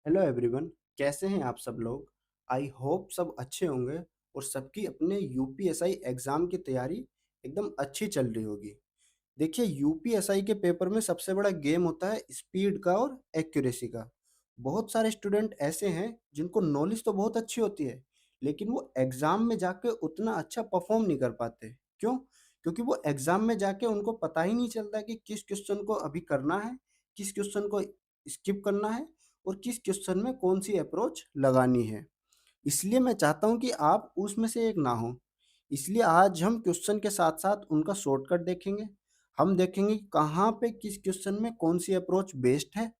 Hello everyone. कैसे हैं आप सब लोग। आई होप सब अच्छे होंगे और सबकी अपने यूपीएसआई एग्ज़ाम की तैयारी एकदम अच्छी चल रही होगी। देखिए, यूपीएसआई के पेपर में सबसे बड़ा गेम होता है स्पीड का और एक्यूरेसी का। बहुत सारे स्टूडेंट ऐसे हैं जिनको नॉलेज तो बहुत अच्छी होती है, लेकिन वो एग्ज़ाम में जाके उतना अच्छा परफॉर्म नहीं कर पाते। क्यों? क्योंकि वो एग्ज़ाम में जाके उनको पता ही नहीं चलता कि किस क्वेश्चन को अभी करना है, किस क्वेश्चन को स्किप करना है और किस क्वेश्चन में कौन सी अप्रोच लगानी है। इसलिए मैं चाहता हूँ कि आप उसमें से एक ना हो। इसलिए आज हम क्वेश्चन के साथ-साथ उनका शॉर्टकट देखेंगे। हम देखेंगे कि कहाँ पे किस क्वेश्चन में कौन सी अप्रोच बेस्ट है,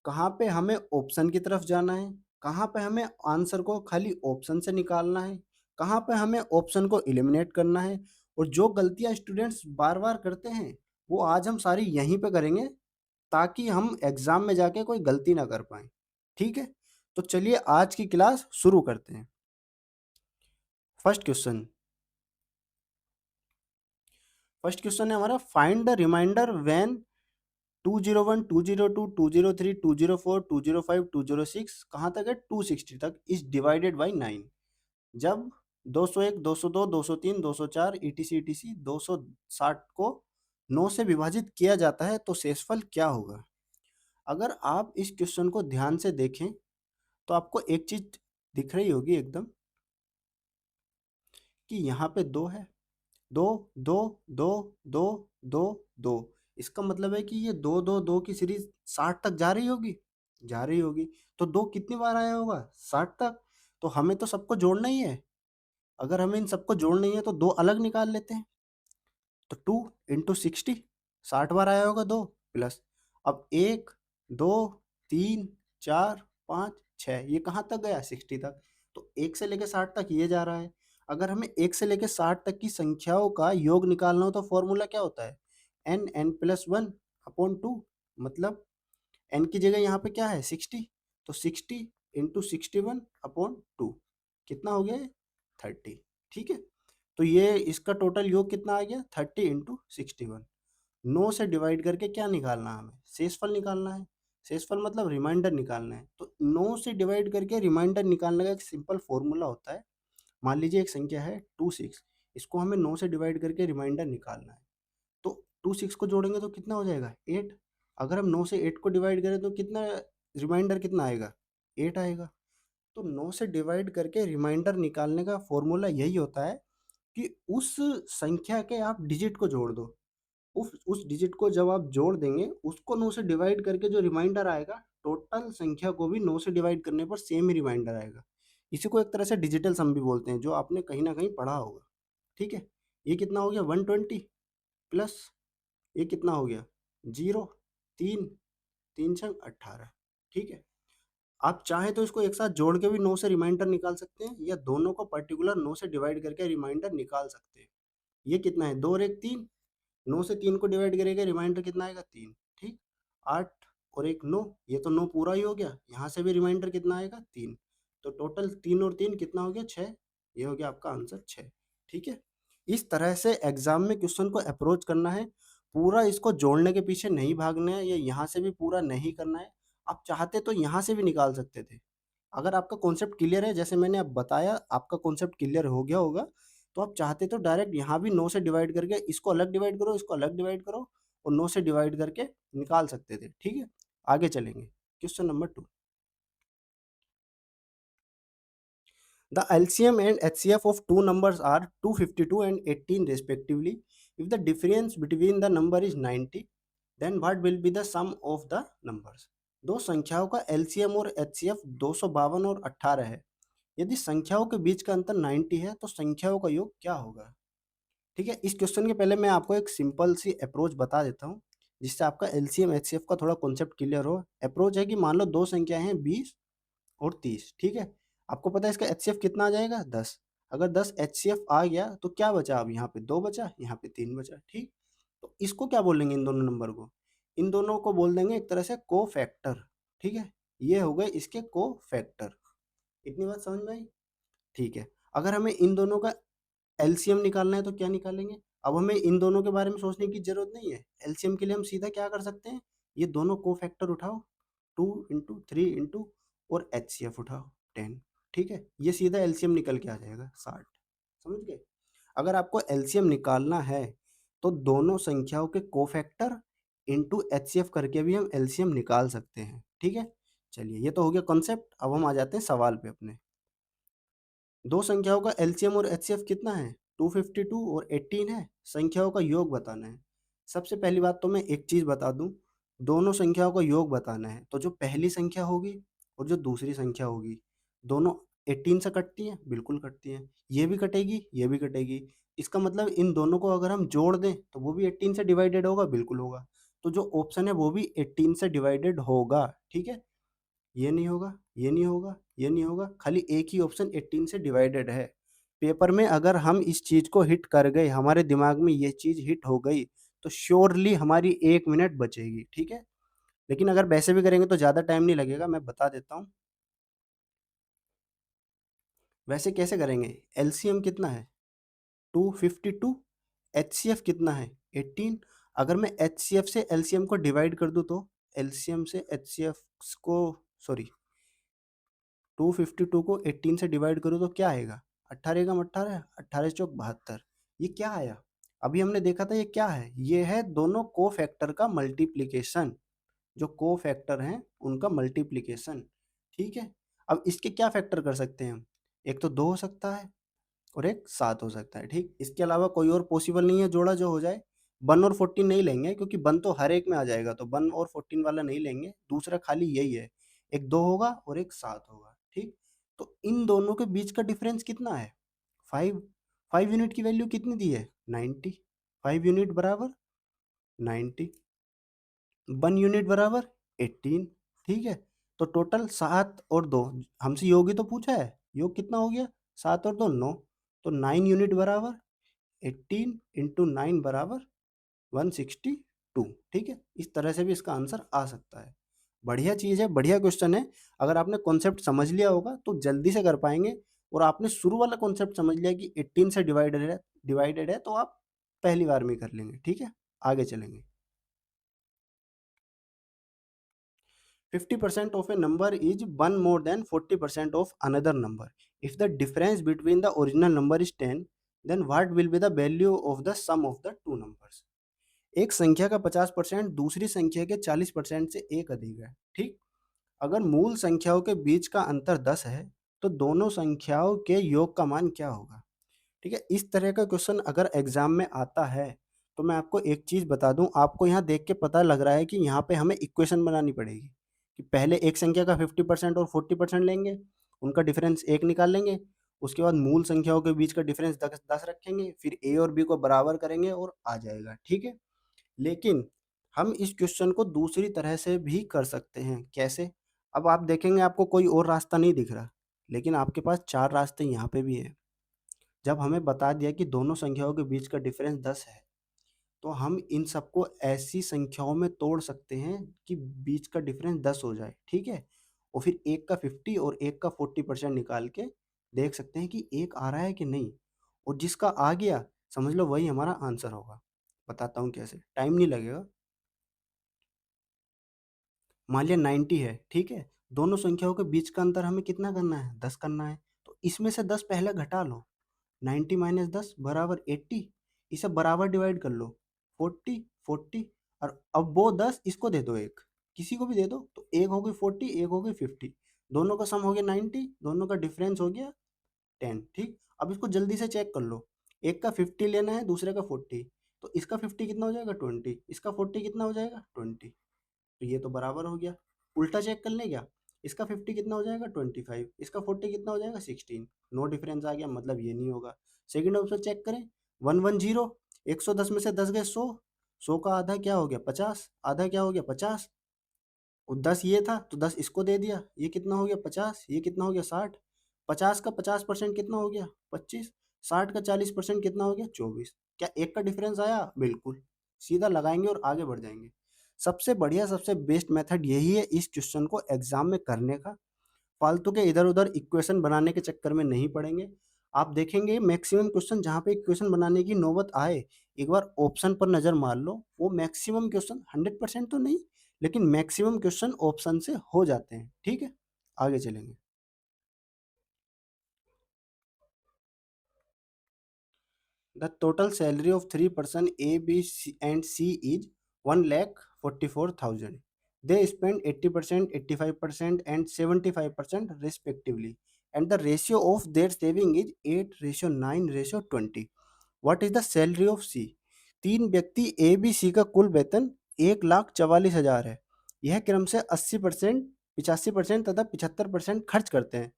कहाँ पे हमें ऑप्शन की तरफ जाना है, कहाँ पे हमें आंसर को खाली ऑप्शन से निकालना है, कहाँ पे हमें ऑप्शन को एलिमिनेट करना है और जो गलतियाँ स्टूडेंट्स बार-बार करते हैं, वो आज हम सारी यहीं पे करेंगे ताकि हम एग्ज़ाम में जाके कोई गलती ना कर पाएँ। ठीक है? तो चलिए आज की क्लास शुरू करते हैं। फर्स्ट क्वेश्चन फर्स्ट क्वेश्चन है हमारा, फाइंड द रिमाइंडर व्हेन 201, 202, 203, 204, 205, 206 कहाँ तक है 260 तक इज़ डिवाइडेड बाय 9। जब 201, 202, 203, 204 ईटीसी ईटीसी 260 को 9 से विभाजित किया जाता है तो शेषफल क्या होगा? अगर आप इस क्वेश्चन को ध्यान से देखें तो आपको एक चीज़ दिख रही होगी एकदम कि यहाँ पे 2 है। 2, 2, 2, 2, 2, 2 इसका मतलब है कि ये 2, 2, 2 की सीरीज़ 60 तक जा रही होगी? जा रही होगी। तो 2 कितनी बार आया होगा? 60 तक। तो हमें तो सबको जोड़ना ही है। अगर हमें इन सबको जोड़ना ही है तो 2 अलग निकाल लेते हैं। तो 2 इंटू 60 60 बार आया होगा 2 प्लस अब 1, 2, 3, 4, 5, 6 ये कहाँ तक गया? 60 तक। तो 1 से लेके 60 तक ये जा रहा है। अगर हमें 1 से लेके 60 तक की संख्याओं का योग निकालना हो तो फ़ॉर्मूला क्या होता है? n+1 अपॉन 2 मतलब n की जगह यहाँ पे क्या है 60 तो 60 इंटू 61 अपॉन 2 कितना हो गया ये 30। ठीक है, तो ये इसका टोटल योग कितना आ गया 30 इंटू 61। 9 से डिवाइड करके क्या निकालना है हमें शेषफल निकालना है। शेषफल मतलब रिमाइंडर निकालना है। तो 9 से डिवाइड करके रिमाइंडर निकालने का एक सिंपल फॉर्मूला होता है। मान लीजिए एक संख्या है 26 इसको हमें 9 से डिवाइड करके रिमाइंडर निकालना है। तो 26 को जोड़ेंगे तो कितना हो जाएगा 8। अगर हम 9 से 8 को डिवाइड करें तो कितना रिमाइंडर कितना आएगा 8 आएगा। तो 9 से डिवाइड करके रिमाइंडर निकालने का फॉर्मूला यही होता है कि उस संख्या के आप डिजिट को जोड़ दो। उस डिजिट को जब आप जोड़ देंगे उसको 9 से डिवाइड करके जो रिमाइंडर आएगा टोटल संख्या को भी 9 से डिवाइड करने पर सेम ही रिमाइंडर आएगा। इसी को एक तरह से डिजिटल सम भी बोलते हैं जो आपने कहीं ना कहीं पढ़ा होगा। ठीक है, ये कितना हो गया 120 प्लस ये कितना हो गया 0 3 3 छंग 18। ठीक है, आप चाहें तो इसको एक साथ जोड़ के भी 9 से रिमाइंडर निकाल सकते हैं या दोनों को पर्टिकुलर 9 से डिवाइड करके रिमाइंडर निकाल सकते हैं। ये कितना है 2 और 1 3। 9 से 3 को डिवाइड करेंगे रिमाइंडर कितना आएगा 3। ठीक, 8 और 1 9 ये तो 9 पूरा ही हो गया। यहाँ से भी रिमाइंडर कितना आएगा 3। तो टोटल 3 और 3 कितना हो गया 6। ये हो गया आपका आंसर 6। ठीक है, इस तरह से एग्जाम में क्वेश्चन को अप्रोच करना है। पूरा इसको जोड़ने के पीछे नहीं भागना है या यहाँ से भी पूरा नहीं करना है। आप चाहते तो यहाँ से भी निकाल सकते थे। अगर आपका कॉन्सेप्ट क्लियर है जैसे मैंने अब बताया आपका कॉन्सेप्ट क्लियर हो गया होगा तो आप चाहते तो डायरेक्ट यहाँ भी 9 से डिवाइड करके इसको अलग डिवाइड करो इसको अलग डिवाइड करो और 9 से डिवाइड करके निकाल सकते थे। ठीक है, आगे चलेंगे question number 2। The LCM and HCF of two numbers are 252 and 18 respectively. If the difference between the number is 90, then what will be the sum of the numbers? दो संख्याओं का LCM और HCF 252 और 18 है। यदि संख्याओं के बीच का अंतर 90 है तो संख्याओं का योग क्या होगा? ठीक है, इस क्वेश्चन के पहले मैं आपको एक सिंपल सी अप्रोच बता देता हूँ जिससे आपका LCM HCF का थोड़ा कॉन्सेप्ट क्लियर हो। अप्रोच है कि मान लो दो संख्याएं हैं 20 और 30। ठीक है, आपको पता है इसका एचसीएफ कितना आ जाएगा 10। अगर 10 एचसीएफ आ गया तो क्या बचा अब यहाँ पे 2 बचा यहाँ पे 3 बचा। ठीक, तो इसको क्या बोलेंगे इन दोनों नंबर को? इन दोनों को बोल देंगे एक तरह से को फैक्टर। ठीक है, ये हो गए इसके को फैक्टर। इतनी बात समझ में आई? ठीक है, अगर हमें इन दोनों का एलसीएम निकालना है तो क्या निकालेंगे? अब हमें इन दोनों के बारे में सोचने की जरूरत नहीं है। एलसीएम के लिए हम सीधा क्या कर सकते हैं, ये दोनों को फैक्टर उठाओ 2 इंटू 3 इंटू और HCF उठाओ 10। ठीक है, ये सीधा एलसीएम निकल के आ जाएगा 60। समझ गए? अगर आपको एलसीएम निकालना है तो दोनों संख्याओं के कोफैक्टर इनटू एचसीएफ करके भी हम एलसीएम निकाल सकते हैं। ठीक है, चलिए ये तो हो गया कॉन्सेप्ट। अब हम आ जाते हैं सवाल पे अपने। दो संख्याओं का एलसीएम और एचसीएफ कितना है? 252 और 18 है। संख्याओं का योग बताना है। सबसे पहली बात तो मैं एक चीज बता दूं, दोनों संख्याओं का योग बताना है तो जो पहली संख्या होगी और जो दूसरी संख्या होगी दोनों 18 से कटती हैं, बिल्कुल कटती हैं। ये भी कटेगी, ये भी कटेगी। इसका मतलब इन दोनों को अगर हम जोड़ दें तो वो भी 18 से डिवाइडेड होगा, बिल्कुल होगा। तो जो ऑप्शन है वो भी 18 से डिवाइडेड होगा। ठीक है, ये नहीं होगा, ये नहीं होगा, ये नहीं होगा, खाली एक ही ऑप्शन 18 से डिवाइडेड है। पेपर में अगर हम इस चीज को हिट कर गए, हमारे दिमाग में ये चीज हिट हो गई, तो श्योरली हमारी 1 मिनट बचेगी। ठीक है, लेकिन अगर वैसे भी करेंगे तो ज्यादा टाइम नहीं लगेगा, मैं बता देता हूँ। वैसे कैसे करेंगे? एलसीएम कितना है? 252। एचसीएफ कितना है? 18। अगर मैं एचसीएफ से एलसीएम को डिवाइड कर दूं तो एलसीएम से एचसीएफ को, सॉरी, 252 को 18 से डिवाइड करूँ तो क्या आएगा? 18 का 18, 18 चौक 72। ये क्या आया? अभी हमने देखा था ये क्या है? ये है दोनों को फैक्टर का मल्टीप्लीकेशन। जो को फैक्टर हैं उनका मल्टीप्लीकेशन। ठीक है, अब इसके क्या फैक्टर कर सकते हैं हम? एक तो 2 हो सकता है और एक 7 हो सकता है। ठीक, इसके अलावा कोई और पॉसिबल नहीं है जोड़ा जो हो जाए। 1 और 14 नहीं लेंगे क्योंकि 1 तो हर एक में आ जाएगा, तो 1 और 14 वाला नहीं लेंगे। दूसरा खाली यही है, एक 2 होगा और एक 7 होगा। ठीक, तो इन दोनों के बीच का डिफरेंस कितना है? 5। 5 यूनिट की वैल्यू कितनी दी है? 90। 5 यूनिट बराबर 90, 1 यूनिट बराबर 18। ठीक है, तो टोटल 7 और 2, हमसे योग ही तो पूछा है। योग कितना हो गया? 7 और 2 9, तो 9 यूनिट बराबर 18 इंटू 9 बराबर 162। ठीक है, इस तरह से भी इसका आंसर आ सकता है। बढ़िया चीज़ है, बढ़िया क्वेश्चन है। अगर आपने कॉन्सेप्ट समझ लिया होगा तो जल्दी से कर पाएंगे। और आपने शुरू वाला कॉन्सेप्ट समझ लिया कि 18 से डिवाइडेड है तो आप पहली बार में कर लेंगे। ठीक है, आगे चलेंगे। 50% of a number is 1 more than 40% of another number. If the difference between the original number is 10, then what will be the value of the sum of the two numbers? एक संख्या का 50% दूसरी संख्या के 40% से एक अधिक है। ठीक, अगर मूल संख्याओं के बीच का अंतर 10 है तो दोनों संख्याओं के योग का मान क्या होगा? ठीक है, इस तरह का क्वेश्चन अगर एग्जाम में आता है तो मैं आपको एक चीज बता दूं, आपको यहाँ देख के पता लग रहा है कि यहाँ पे हमें इक्वेशन बनानी पड़ेगी कि पहले एक संख्या का 50% और 40% लेंगे, उनका डिफरेंस एक निकाल लेंगे, उसके बाद मूल संख्याओं के बीच का डिफरेंस 10 रखेंगे, फिर ए और बी को बराबर करेंगे और आ जाएगा। ठीक है, लेकिन हम इस क्वेश्चन को दूसरी तरह से भी कर सकते हैं। कैसे? अब आप देखेंगे आपको कोई और रास्ता नहीं दिख रहा, लेकिन आपके पास 4 रास्ते यहाँ पे भी है। जब हमें बता दिया कि दोनों संख्याओं के बीच का डिफरेंस 10 है तो हम इन सबको ऐसी संख्याओं में तोड़ सकते हैं कि बीच का डिफरेंस 10 हो जाए। ठीक है, और फिर एक का 50 और एक का 40% निकाल के देख सकते हैं कि एक आ रहा है कि नहीं, और जिसका आ गया समझ लो वही हमारा आंसर होगा। बताता हूँ कैसे, टाइम नहीं लगेगा। मान लिया 90 है। ठीक है, दोनों संख्याओं के बीच का अंतर हमें कितना करना है? 10 करना है। तो इसमें से 10 पहले घटा लो, 90 माइनस 10 बराबर 80। इसे बराबर डिवाइड कर लो, 40 40, और अब वो 10 इसको दे दो, एक किसी को भी दे दो, तो एक हो गई 40, एक हो गई 50, दोनों का सम हो गया 90, दोनों का डिफरेंस हो गया 10। ठीक, अब इसको जल्दी से चेक कर लो, एक का 50 लेना है, दूसरे का 40, तो इसका 50 कितना हो जाएगा? 20, इसका 40 कितना हो जाएगा? 20, तो ये तो बराबर हो गया। उल्टा चेक कर लें क्या? इसका 50 कितना हो जाएगा? 25, इसका 40 कितना हो जाएगा? 16। नो डिफरेंस आ गया, मतलब ये नहीं होगा। सेकंड ऑप्शन चेक करें, 110, 110 में से 10 गए 100, 100 का आधा क्या हो गया? 50, आधा क्या हो गया? 50, और 10 ये था तो 10 इसको दे दिया, ये कितना हो गया? 50, ये कितना हो गया? 60। 50 का 50% कितना हो गया? 25। 60 का 40% कितना हो गया? 24। क्या एक का डिफरेंस आया? बिल्कुल। सीधा लगाएंगे और आगे बढ़ जाएंगे। सबसे बढ़िया, सबसे बेस्ट मेथड यही है इस क्वेश्चन को एग्जाम में करने का। फालतू के इधर उधर इक्वेशन बनाने के चक्कर में नहीं पड़ेंगे। आप देखेंगे मैक्सिमम क्वेश्चन जहाँ पे इक्वेशन बनाने की नौबत आए, एक बार ऑप्शन पर नजर मार लो, वो मैक्सिमम क्वेश्चन 100% तो नहीं, लेकिन मैक्सिमम क्वेश्चन ऑप्शन से हो जाते हैं। ठीक है, आगे चलेंगे। The total salary of three person A, B, and C is 1,44,000. They spend 80%, 85%, and 75% respectively, and the ratio of their saving is 8:9:20. What is the salary of C? तीन व्यक्ति ए बी सी का कुल वेतन 1,44,000 है। यह क्रम से 80%, 85% तथा 75% खर्च करते हैं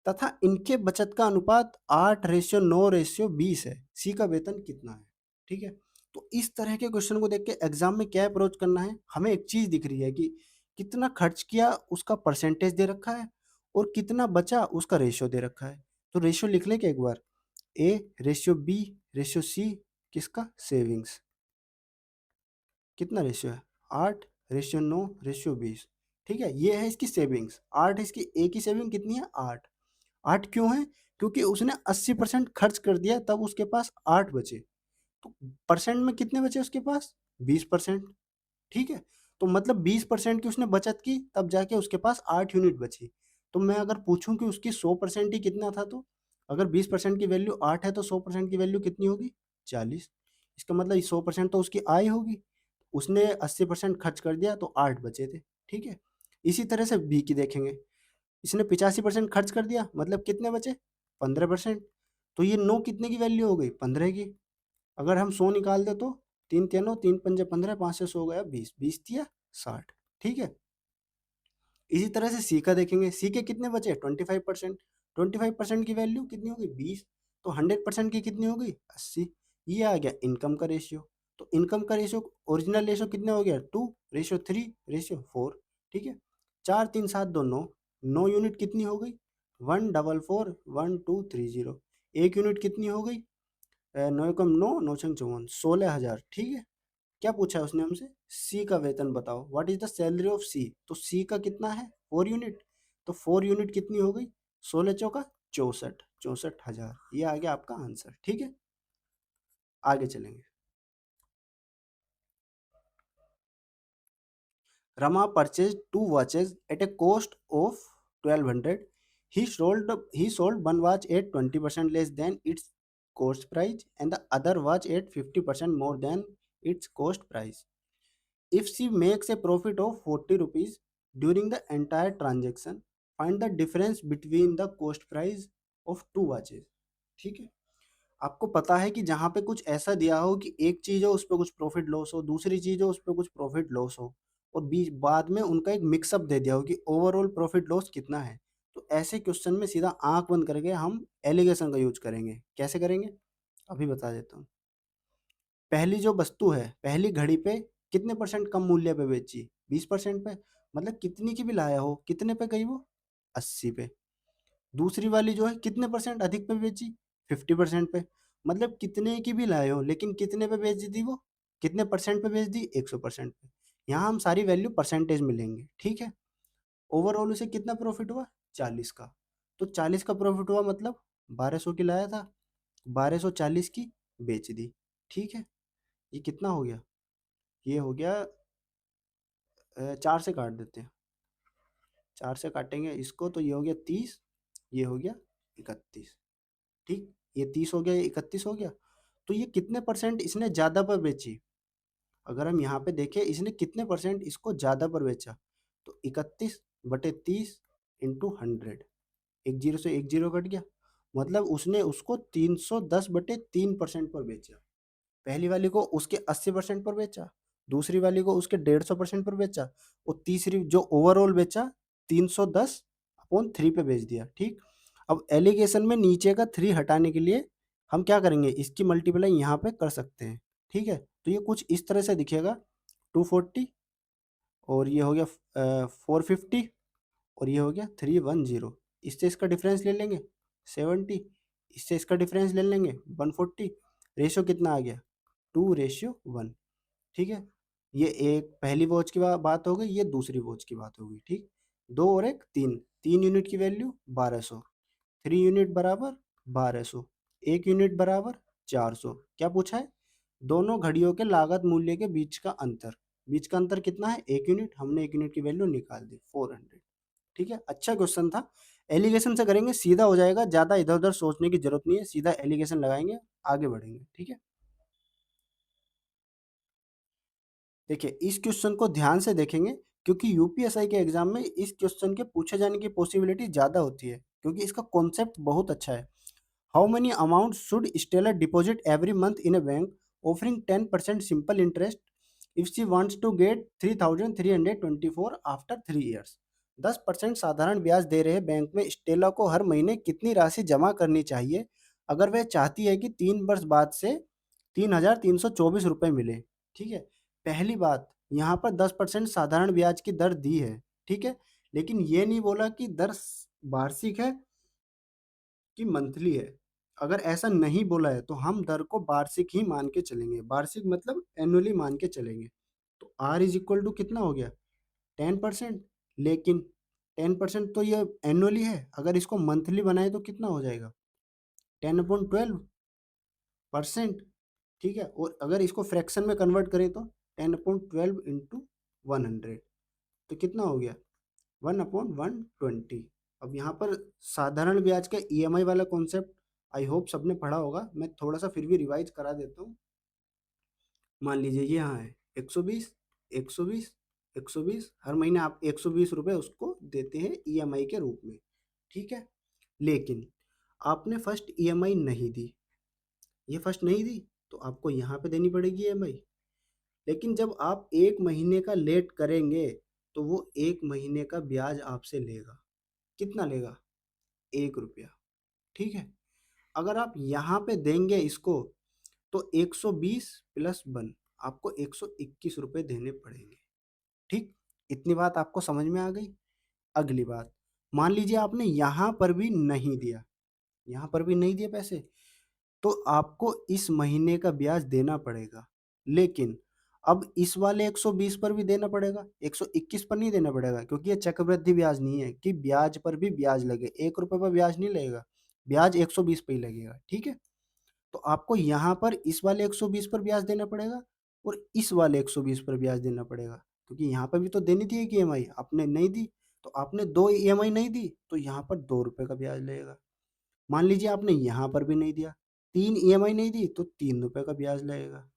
तथा इनके बचत का अनुपात 8:9:20 है। सी का वेतन कितना है? ठीक है। तो इस तरह के क्वेश्चन को देख के एग्जाम में क्या अप्रोच करना है, हमें एक चीज दिख रही है कि कितना खर्च किया उसका परसेंटेज दे रखा है और कितना बचा उसका रेशियो दे रखा है। तो रेशियो लिख लें क्या एक बार, A ratio B ratio C, किसका सेविंग्स, कितना रेशियो है 8:9:20। ठीक है, ये है इसकी सेविंग्स 8, इसकी ए की सेविंग कितनी है 8। 8 क्यों है? क्योंकि उसने 80% खर्च कर दिया तब उसके पास 8 बचे। तो परसेंट में कितने बचे उसके पास 20%। ठीक है, तो मतलब 20% की उसने बचत की तब जाके उसके पास 8 यूनिट बची। तो मैं अगर पूछूं कि उसकी 100% ही कितना था, तो अगर 20% की वैल्यू 8 है तो 100% की वैल्यू कितनी होगी 40। इसका मतलब 100% तो उसकी आय होगी, उसने 80% खर्च कर दिया तो 8 बचे थे। ठीक है, इसी तरह से बी की देखेंगे, इसने 85% खर्च कर दिया मतलब कितने बचे 15%। तो ये 9 कितने की वैल्यू हो गई 15 की। अगर हम 100 निकाल दे तो 3 तेनो 3 पंजे 15, 5 से 100 गया 20, 20 तिया 60। ठीक है, इसी तरह से सी का देखेंगे, सी के कितने बचे 25%। 25% की वैल्यू कितनी होगी 20, तो 100% की कितनी होगी 80। ये आ गया इनकम का रेशियो। तो इनकम का रेशियो ओरिजिनल रेशियो कितने हो गया 2:3:4। ठीक है, 4 3 7 2 9, 9 यूनिट कितनी हो गई 1441230। एक यूनिट कितनी हो गई 9 कम 9 9 छंग 54, 16,000। ठीक है, क्या पूछा है उसने हमसे, सी का वेतन बताओ, what is the salary of C. तो सी का कितना है 4 यूनिट, तो 4 यूनिट कितनी हो गई 16 चौका 64, 64,000। ये आ गया आपका आंसर। ठीक है, आगे चलेंगे। Rama purchased two watches at a cost of 1,200. He sold one watch at 20% less than its cost price and the other watch at 50% more than its cost price. If she makes a profit of 40 rupees during the entire transaction, find the difference between the cost price of two watches. ठीक है, आपको पता है कि जहाँ पे कुछ ऐसा दिया हो कि एक चीज़ हो उस पे कुछ प्रॉफिट लॉस हो, दूसरी चीज़ हो उस पे कुछ प्रॉफिट लॉस हो, और बीच बाद में उनका एक मिक्सअप दे दिया हो कि ओवरऑल प्रॉफिट लॉस कितना है। तो ऐसे क्वेश्चन में सीधा आंख बंद करके हम एलिगेशन का यूज करेंगे। कैसे करेंगे अभी बता देता हूँ। पहली जो वस्तु है, पहली घड़ी पे कितने परसेंट कम मूल्य पे बेची 20% पे, मतलब कितनी की भी लाया हो कितने पे गई वो 80 पे। दूसरी वाली जो है कितने परसेंट अधिक पे बेची 50% पे, मतलब कितने की भी लाए हो लेकिन कितने पे बेच दी वो, कितने परसेंट पे बेच दी 100% पे। यहाँ हम सारी वैल्यू परसेंटेज में लेंगे। ठीक है, ओवरऑल उसे कितना प्रॉफिट हुआ 40 का। तो 40 का प्रॉफिट हुआ मतलब 1200 की लाया था, 1240 की बेच दी। ठीक है, ये कितना हो गया, ये हो गया 4 से काट देते हैं, 4 से काटेंगे इसको तो ये हो गया 30, ये हो गया 31। ठीक, ये 30 हो गया, ये 31 हो गया। तो ये कितने परसेंट इसने ज़्यादा पर बेची, अगर हम यहाँ पे देखें इसने कितने परसेंट इसको ज़्यादा पर बेचा, तो 31/30 इंटू 100, एक जीरो से एक जीरो कट गया, मतलब उसने उसको 310/3% पर बेचा। पहली वाली को उसके 80% पर बेचा, दूसरी वाली को उसके 150% पर बेचा, और तीसरी जो ओवरऑल बेचा 310/3 पे बेच दिया। ठीक, अब एलिगेशन में नीचे का 3 हटाने के लिए हम क्या करेंगे, इसकी मल्टीप्लाई यहाँ पे कर सकते हैं। ठीक है, तो ये कुछ इस तरह से दिखेगा 240, और ये हो गया 450, और ये हो गया 310। इससे इसका डिफरेंस ले लेंगे 70, इससे इसका डिफरेंस ले लेंगे 140। रेशो कितना आ गया 2:1। ठीक है, ये एक पहली वॉच की बात हो गई, ये दूसरी वॉच की बात हो गई। ठीक, 2 और 1 3, 3 यूनिट की वैल्यू 1200, 3 यूनिट बराबर 1200, 1 यूनिट बराबर 400। क्या पूछा है, दोनों घड़ियों के लागत मूल्य के बीच का अंतर। बीच का अंतर कितना है 1 यूनिट, हमने 1 यूनिट की वैल्यू निकाल दी 400। ठीक है, अच्छा क्वेश्चन था। एलिगेशन से करेंगे, सीधा हो जाएगा, ज़्यादा इधर-उधर सोचने की ज़रूरत नहीं है, सीधा एलिगेशन लगाएँगे, आगे बढ़ेंगे, ठीक है? देखिए, इस क्वेश्चन को ध्यान से देखेंगे क्योंकि यूपीएसआई के एग्ज़ाम में इस क्वेश्चन के पूछे जाने की पॉसिबिलिटी ज़्यादा होती है, क्योंकि इसका कॉन्सेप्ट बहुत अच्छा है। How many amount should Stellar deposit every month in a bank offering 10% simple interest if she wants to get 3,324 after 3 years? 10% साधारण ब्याज दे रहे बैंक में स्टेला को हर महीने कितनी राशि जमा करनी चाहिए अगर वह चाहती है कि 3 वर्ष बाद से 3,324 रुपये मिले? ठीक है, पहली बात, यहाँ पर 10% साधारण ब्याज की दर दी है, ठीक है, लेकिन ये नहीं बोला कि दर वार्षिक है कि मंथली है। अगर ऐसा नहीं बोला है तो हम दर को वार्षिक ही मान के चलेंगे, वार्षिक मतलब एनुअली मान के चलेंगे। तो आर इज इक्वल टू कितना हो गया, 10%। लेकिन 10% तो ये एनुअली है, अगर इसको मंथली बनाए तो कितना हो जाएगा, 10/12%। ठीक है, और अगर इसको फ्रैक्शन में कन्वर्ट करें तो 10/12 × 100, तो कितना हो गया, 1/120। अब यहाँ पर साधारण ब्याज का ईएमआई वाला कॉन्सेप्ट आई होप सबने पढ़ा होगा, मैं थोड़ा सा फिर भी रिवाइज करा देता हूँ। मान लीजिए ये यहाँ है 120, 120, 120, हर महीने आप 120 रुपये उसको देते हैं ईएमआई के रूप में, ठीक है। लेकिन आपने फर्स्ट ईएमआई नहीं दी, ये फर्स्ट नहीं दी, तो आपको यहाँ पे देनी पड़ेगी ईएमआई। लेकिन जब आप 1 महीने का लेट करेंगे तो वो 1 महीने का ब्याज आपसे लेगा, कितना लेगा, 1 रुपया, ठीक है। अगर आप यहाँ पे देंगे इसको तो 120 प्लस 1 आपको 121 रुपये देने पड़ेंगे, ठीक। इतनी बात आपको समझ में आ गई। अगली बात, मान लीजिए आपने यहाँ पर भी नहीं दिया, यहाँ पर भी नहीं दिए पैसे, तो आपको इस महीने का ब्याज देना पड़ेगा। लेकिन अब इस वाले 120 पर भी देना पड़ेगा, 121 पर नहीं देना पड़ेगा, क्योंकि ये चक्रवृद्धि ब्याज नहीं है कि ब्याज पर भी ब्याज लगे, 1 रुपये पर ब्याज नहीं लगेगा, ब्याज 120 पे ही लगेगा, ठीक है। तो आपको यहाँ पर इस वाले 120 पर ब्याज देना पड़ेगा और इस वाले 120 पर ब्याज देना पड़ेगा, क्योंकि यहाँ पर भी तो देनी थी एक ईएमआई, आपने नहीं दी, तो आपने 2 ईएमआई नहीं दी, तो यहाँ पर 2 रुपये का ब्याज लगेगा। मान लीजिए आपने यहाँ पर भी नहीं दिया, 3 ईएमआई नहीं दी, तो 3 रुपये का ब्याज लगेगा।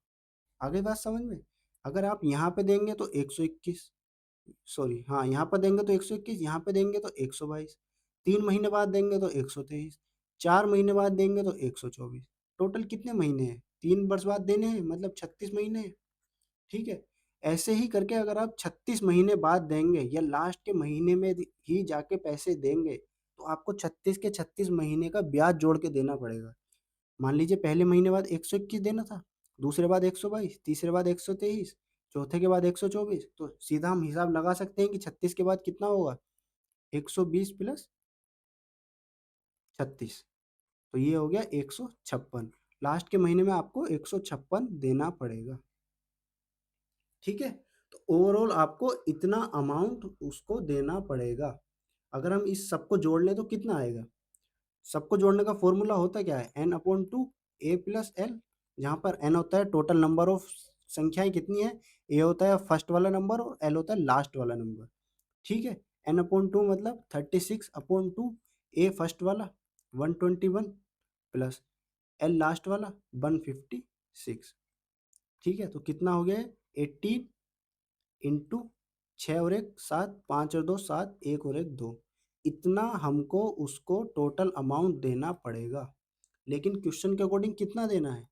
आ गई बात समझ में? अगर आप यहाँ पे देंगे तो 121, सॉरी हाँ, यहाँ पर देंगे तो 121, यहाँ पे देंगे तो 122, 3 महीने बाद देंगे तो 123, 4 महीने बाद देंगे तो 124। टोटल कितने महीने हैं, 3 वर्ष बाद देने हैं, मतलब 36 महीने हैं, ठीक है। ऐसे ही करके अगर आप 36 महीने बाद देंगे या लास्ट के महीने में ही जाके पैसे देंगे, तो आपको 36 के 36 महीने का ब्याज जोड़ के देना पड़ेगा। मान लीजिए पहले महीने बाद 121 देना था, दूसरे बाद 122, तीसरे बाद 123, चौथे के बाद 124, तो सीधा हम हिसाब लगा सकते हैं कि 36 के बाद कितना होगा, 120 प्लस 36, तो ये हो गया 156। लास्ट के महीने में आपको 156 देना पड़ेगा, ठीक है। तो ओवरऑल आपको इतना अमाउंट उसको देना पड़ेगा। अगर हम इस सबको जोड़ लें तो कितना आएगा, सबको जोड़ने का फॉर्मूला होता क्या है, n/2 a प्लस एल, जहाँ पर n होता है टोटल नंबर ऑफ संख्याएं कितनी है, a होता है फर्स्ट वाला नंबर और l होता है लास्ट वाला नंबर, ठीक है। n/2 मतलब 36/2, a फर्स्ट वाला 121 प्लस l लास्ट वाला 156, ठीक है। तो कितना हो गया, 18 इंटू 6 और 1 7, 5 और 2 7, 1 और 1 2, इतना हमको उसको टोटल अमाउंट देना पड़ेगा। लेकिन क्वेश्चन के अकॉर्डिंग कितना देना है,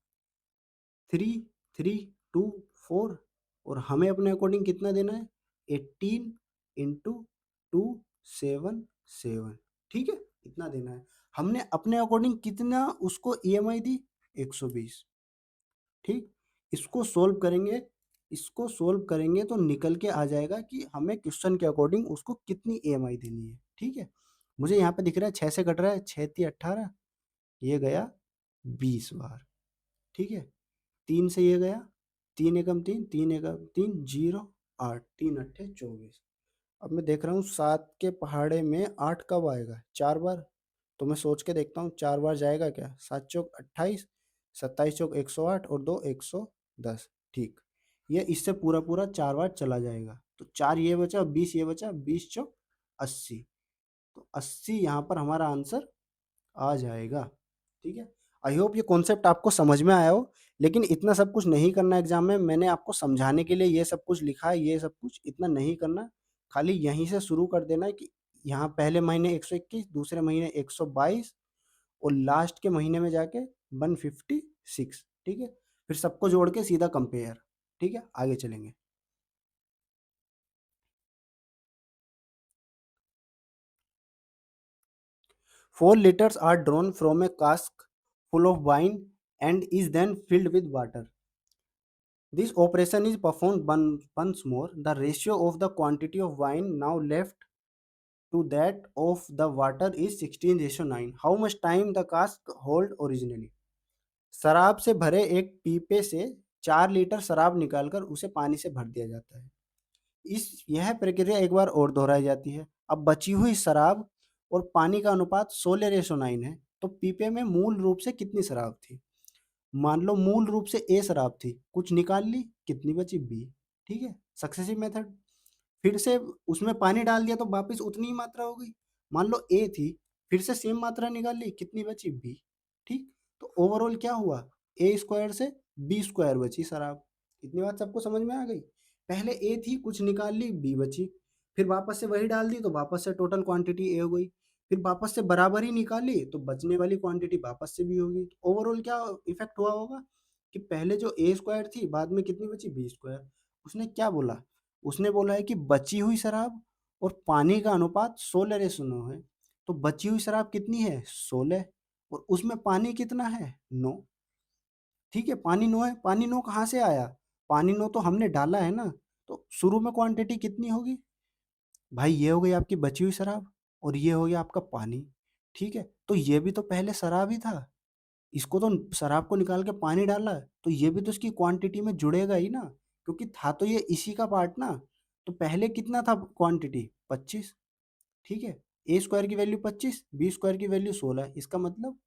3 3 2 4, और हमें अपने अकॉर्डिंग कितना देना है, 18 × 2 7 7, ठीक है, इतना देना है। हमने अपने अकॉर्डिंग कितना उसको ईएमआई दी, 120, ठीक। इसको सोल्व करेंगे, इसको सोल्व करेंगे तो निकल के आ जाएगा कि हमें क्वेश्चन के अकॉर्डिंग उसको कितनी ईएमआई देनी है, ठीक है। मुझे यहाँ पे दिख रहा है 6 से कट रहा है, 6×3 = 18, ये गया 20 बार, ठीक है। 3 से ये गया, 3 × 1 = 3, 3 × 1 = 3, 0 8, 3 × 8 = 24। अब मैं देख रहा हूँ 7 के पहाड़े में 8 कब आएगा, 4 बार। तो मैं सोच के देखता हूँ 4 बार जाएगा क्या, 7 × 4 = 28, 27 × 1 = 108 और 2 110, ठीक। ये इससे पूरा पूरा 4 बार चला जाएगा, तो 4 ये बचा, 20 ये बचा, 20 × 4 = 80, 80 यहाँ पर हमारा आंसर आ जाएगा। ठीक है। आई होप ये कॉन्सेप्ट आपको समझ में आया हो, लेकिन इतना सब कुछ नहीं करना एग्जाम में। मैंने आपको समझाने के लिए ये सब कुछ लिखा है, ये सब कुछ इतना नहीं करना। खाली यहीं से शुरू कर देना है कि यहाँ पहले महीने 121, दूसरे महीने 122 और लास्ट के महीने में जाके 156। ठीक है। फिर सबको जोड़ के सीधा कंपेयर। ठीक है, आगे चलेंगे। 4 liters are drawn from a cask full of wine and is then filled with water. This operation is performed once more. The ratio of the quantity of wine now left to that of the water is 16:9. How much time the cask hold originally? शराब से भरे एक पीपे से 4 litre शराब निकालकर उसे पानी से भर दिया जाता है। इस यह प्रक्रिया एक बार और दोहराई जाती है। अब बची हुई शराब और पानी का अनुपात 16:9 है, तो पीपे में मूल रूप से कितनी शराब थी? मान लो मूल रूप से ए शराब थी, कुछ निकाल ली, कितनी बची? बी। ठीक है, सक्सेसिव मेथड। फिर से उसमें पानी डाल दिया तो वापस उतनी ही मात्रा हो गई। मान लो ए थी, फिर से सेम मात्रा निकाल ली, कितनी बची? बी। ठीक, तो ओवरऑल क्या हुआ? ए स्क्वायर से बी स्क्वायर बची शराब। इतनी बात सबको समझ में आ गई? पहले ए थी, कुछ निकाल ली, बी बची, फिर वापस से वही डाल दी तो वापस से टोटल क्वांटिटी ए हो गई, फिर वापस से बराबर ही निकाली तो बचने वाली क्वांटिटी वापस से बी होगी। ओवरऑल क्या इफेक्ट हुआ होगा कि पहले जो ए स्क्वायर थी, बाद में कितनी बची? B square. उसने क्या बोला? उसने बोला है कि बची हुई शराब और पानी का अनुपात 16:9 है। तो बची हुई शराब कितनी है? 16, और उसमें पानी कितना है? 9। ठीक है, पानी 9 है। पानी 9 कहाँ से आया? पानी 9 तो हमने डाला है ना। तो शुरू में क्वांटिटी कितनी होगी? भाई ये हो गई आपकी बची हुई शराब और ये हो गया आपका पानी। ठीक है, तो ये भी तो पहले शराब ही था। इसको तो शराब को निकाल के पानी डाला है, तो ये भी तो इसकी क्वांटिटी में जुड़ेगा ही ना, क्योंकि था तो ये इसी का पार्ट ना। तो पहले कितना था क्वांटिटी? 25। ठीक है, ए स्क्वायर की वैल्यू 25, बी स्क्वायर की वैल्यू 16। इसका मतलब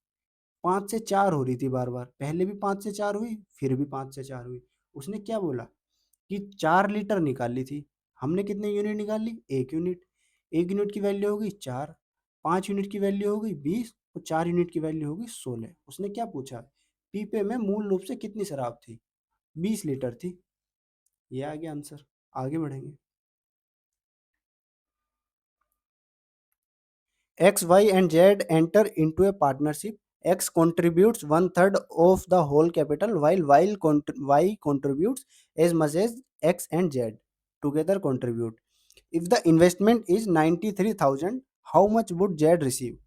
5 से 4 हो रही थी बार बार। पहले भी 5 से 4 हुई, फिर भी 5 से 4 हुई। उसने क्या बोला कि 4 लीटर निकाली थी। हमने कितने यूनिट निकाल ली? 1 यूनिट। 1 यूनिट की वैल्यू हो गई 4, 5 यूनिट की वैल्यू हो गई 20 और 4 यूनिट की वैल्यू हो गई 16। उसने क्या पूछा? पीपे में मूल रूप से कितनी शराब थी? 20 लीटर थी। ये आ गया आंसर। आगे बढ़ेंगे। X, Y and Z enter into a partnership. X contributes one third of the whole capital while Y contributes as much as X and Z together contribute. If the investment is 93,000, how much would Z receive?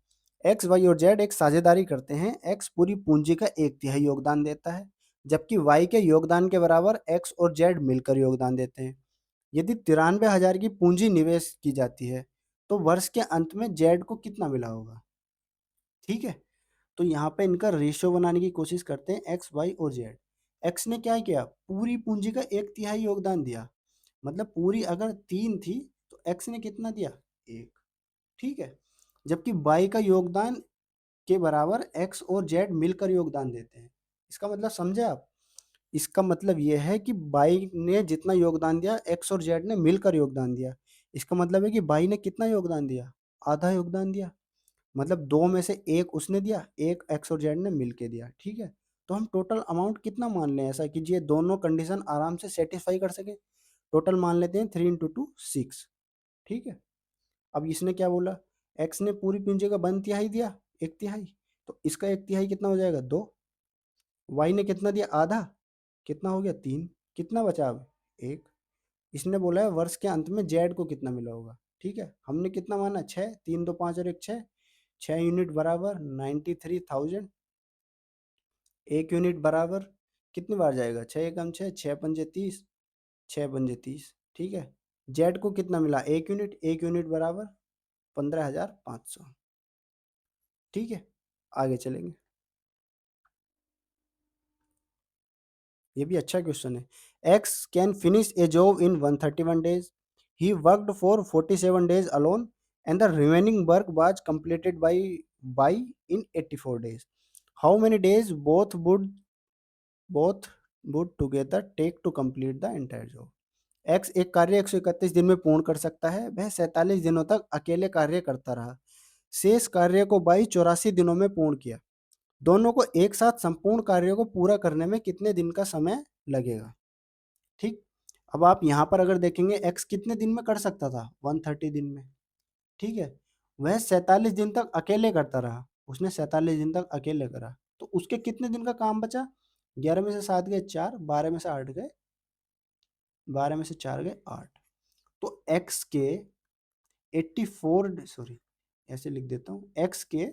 X, Y और Z एक साझेदारी करते हैं। X पूरी पूंजी का 1/3 योगदान देता है, जबकि Y के योगदान के बराबर X और Z मिलकर योगदान देते हैं। यदि 93,000 की पूंजी निवेश की जाती है, तो वर्ष के अंत में जेड को कितना मिला होगा? ठीक है, तो यहाँ पे इनका रेशियो बनाने की कोशिश करते हैं, एक्स वाई और जेड। एक्स ने क्या किया? पूरी पूंजी का 1/3 योगदान दिया। मतलब पूरी अगर 3 थी तो एक्स ने कितना दिया? 1। ठीक है, जबकि वाई का योगदान के बराबर एक्स और जेड मिलकर योगदान देते हैं। इसका मतलब समझे आप? इसका मतलब ये है कि बाई ने जितना योगदान दिया, एक्स और जेड ने मिलकर योगदान दिया। इसका मतलब है कि बाई ने कितना योगदान दिया? आधा योगदान दिया। मतलब 2 में से 1 उसने दिया, 1 एक्स और जेड ने मिलके दिया। ठीक है, तो हम टोटल अमाउंट कितना मान लें, ऐसा कि ये दोनों कंडीशन आराम से सेटिस्फाई कर सके। टोटल मान लेते हैं 3 इंटू 2 6। ठीक है, अब इसने क्या बोला? एक्स ने पूरी पूंजी का 1/3 दिया, 1/3, तो इसका 1/3 कितना हो जाएगा? 2। वाई ने कितना दिया? आधा। कितना हो गया? 3। कितना बचा अब? 1। इसने बोला है वर्ष के अंत में जेड को कितना मिला होगा। ठीक है, हमने कितना माना? 6, 3 2 5 और 1 6। 6 यूनिट बराबर 93,000। 1 यूनिट बराबर कितनी बार जाएगा? 6 एकम 6, 6 पंजे 30, 6 पंजे 30। ठीक है, जेड को कितना मिला? 1 यूनिट। 1 यूनिट बराबर 15,500। ठीक है, आगे चलेंगे। ये भी अच्छा क्वेश्चन है। X can finish a job in 131 days. He worked for 47 days alone and the remaining work was completed by in 84 days. How many days both would together take to complete the entire job? X एक कार्य 131 दिन में पूर्ण कर सकता है। वह 47 दिनों तक अकेले कार्य करता रहा। शेष कार्य को बाई 84 दिनों में पूर्ण किया। दोनों को एक साथ संपूर्ण कार्य को पूरा करने में कितने दिन का समय लगेगा? ठीक। अब आप यहाँ पर अगर देखेंगे एक्स कितने दिन में कर सकता था? 130 दिन में। ठीक है। वह 47 दिन तक अकेले करता रहा। उसने 47 दिन तक अकेले करा। तो उसके कितने दिन का काम बचा? 11 में से 7 गए 4, 12 में से 8 गए 12 में से 4 गए 8। तो एक्स के 84 सॉरी ऐसे लिख देता हूँ, एक्स के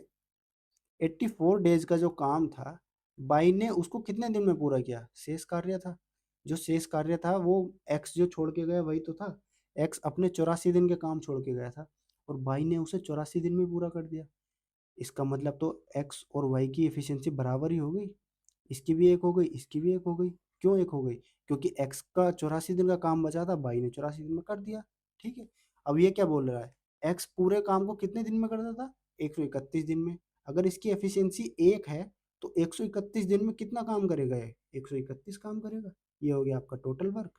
84 डेज का जो काम था, बाई ने उसको कितने दिन में पूरा किया? शेष कार्य था। जो शेष कार्य था वो एक्स जो छोड़ के गया वही तो था। एक्स अपने 84 दिन के काम छोड़ के गया था और बाई ने उसे 84 दिन में पूरा कर दिया। इसका मतलब तो एक्स और वाई की एफिशिएंसी बराबर ही हो गई। इसकी भी एक हो गई, इसकी भी एक हो गई। क्यों एक हो गई? क्योंकि एक्स का 84 दिन का काम बचा था, बाई ने 84 दिन में कर दिया। ठीक है। अब ये क्या बोल रहा है? एक्स पूरे काम को कितने दिन में करता था? 131 दिन में। अगर इसकी एफिशिएंसी एक है तो 131 दिन में कितना काम करेगा ये? 131 काम करेगा। ये हो गया आपका टोटल वर्क।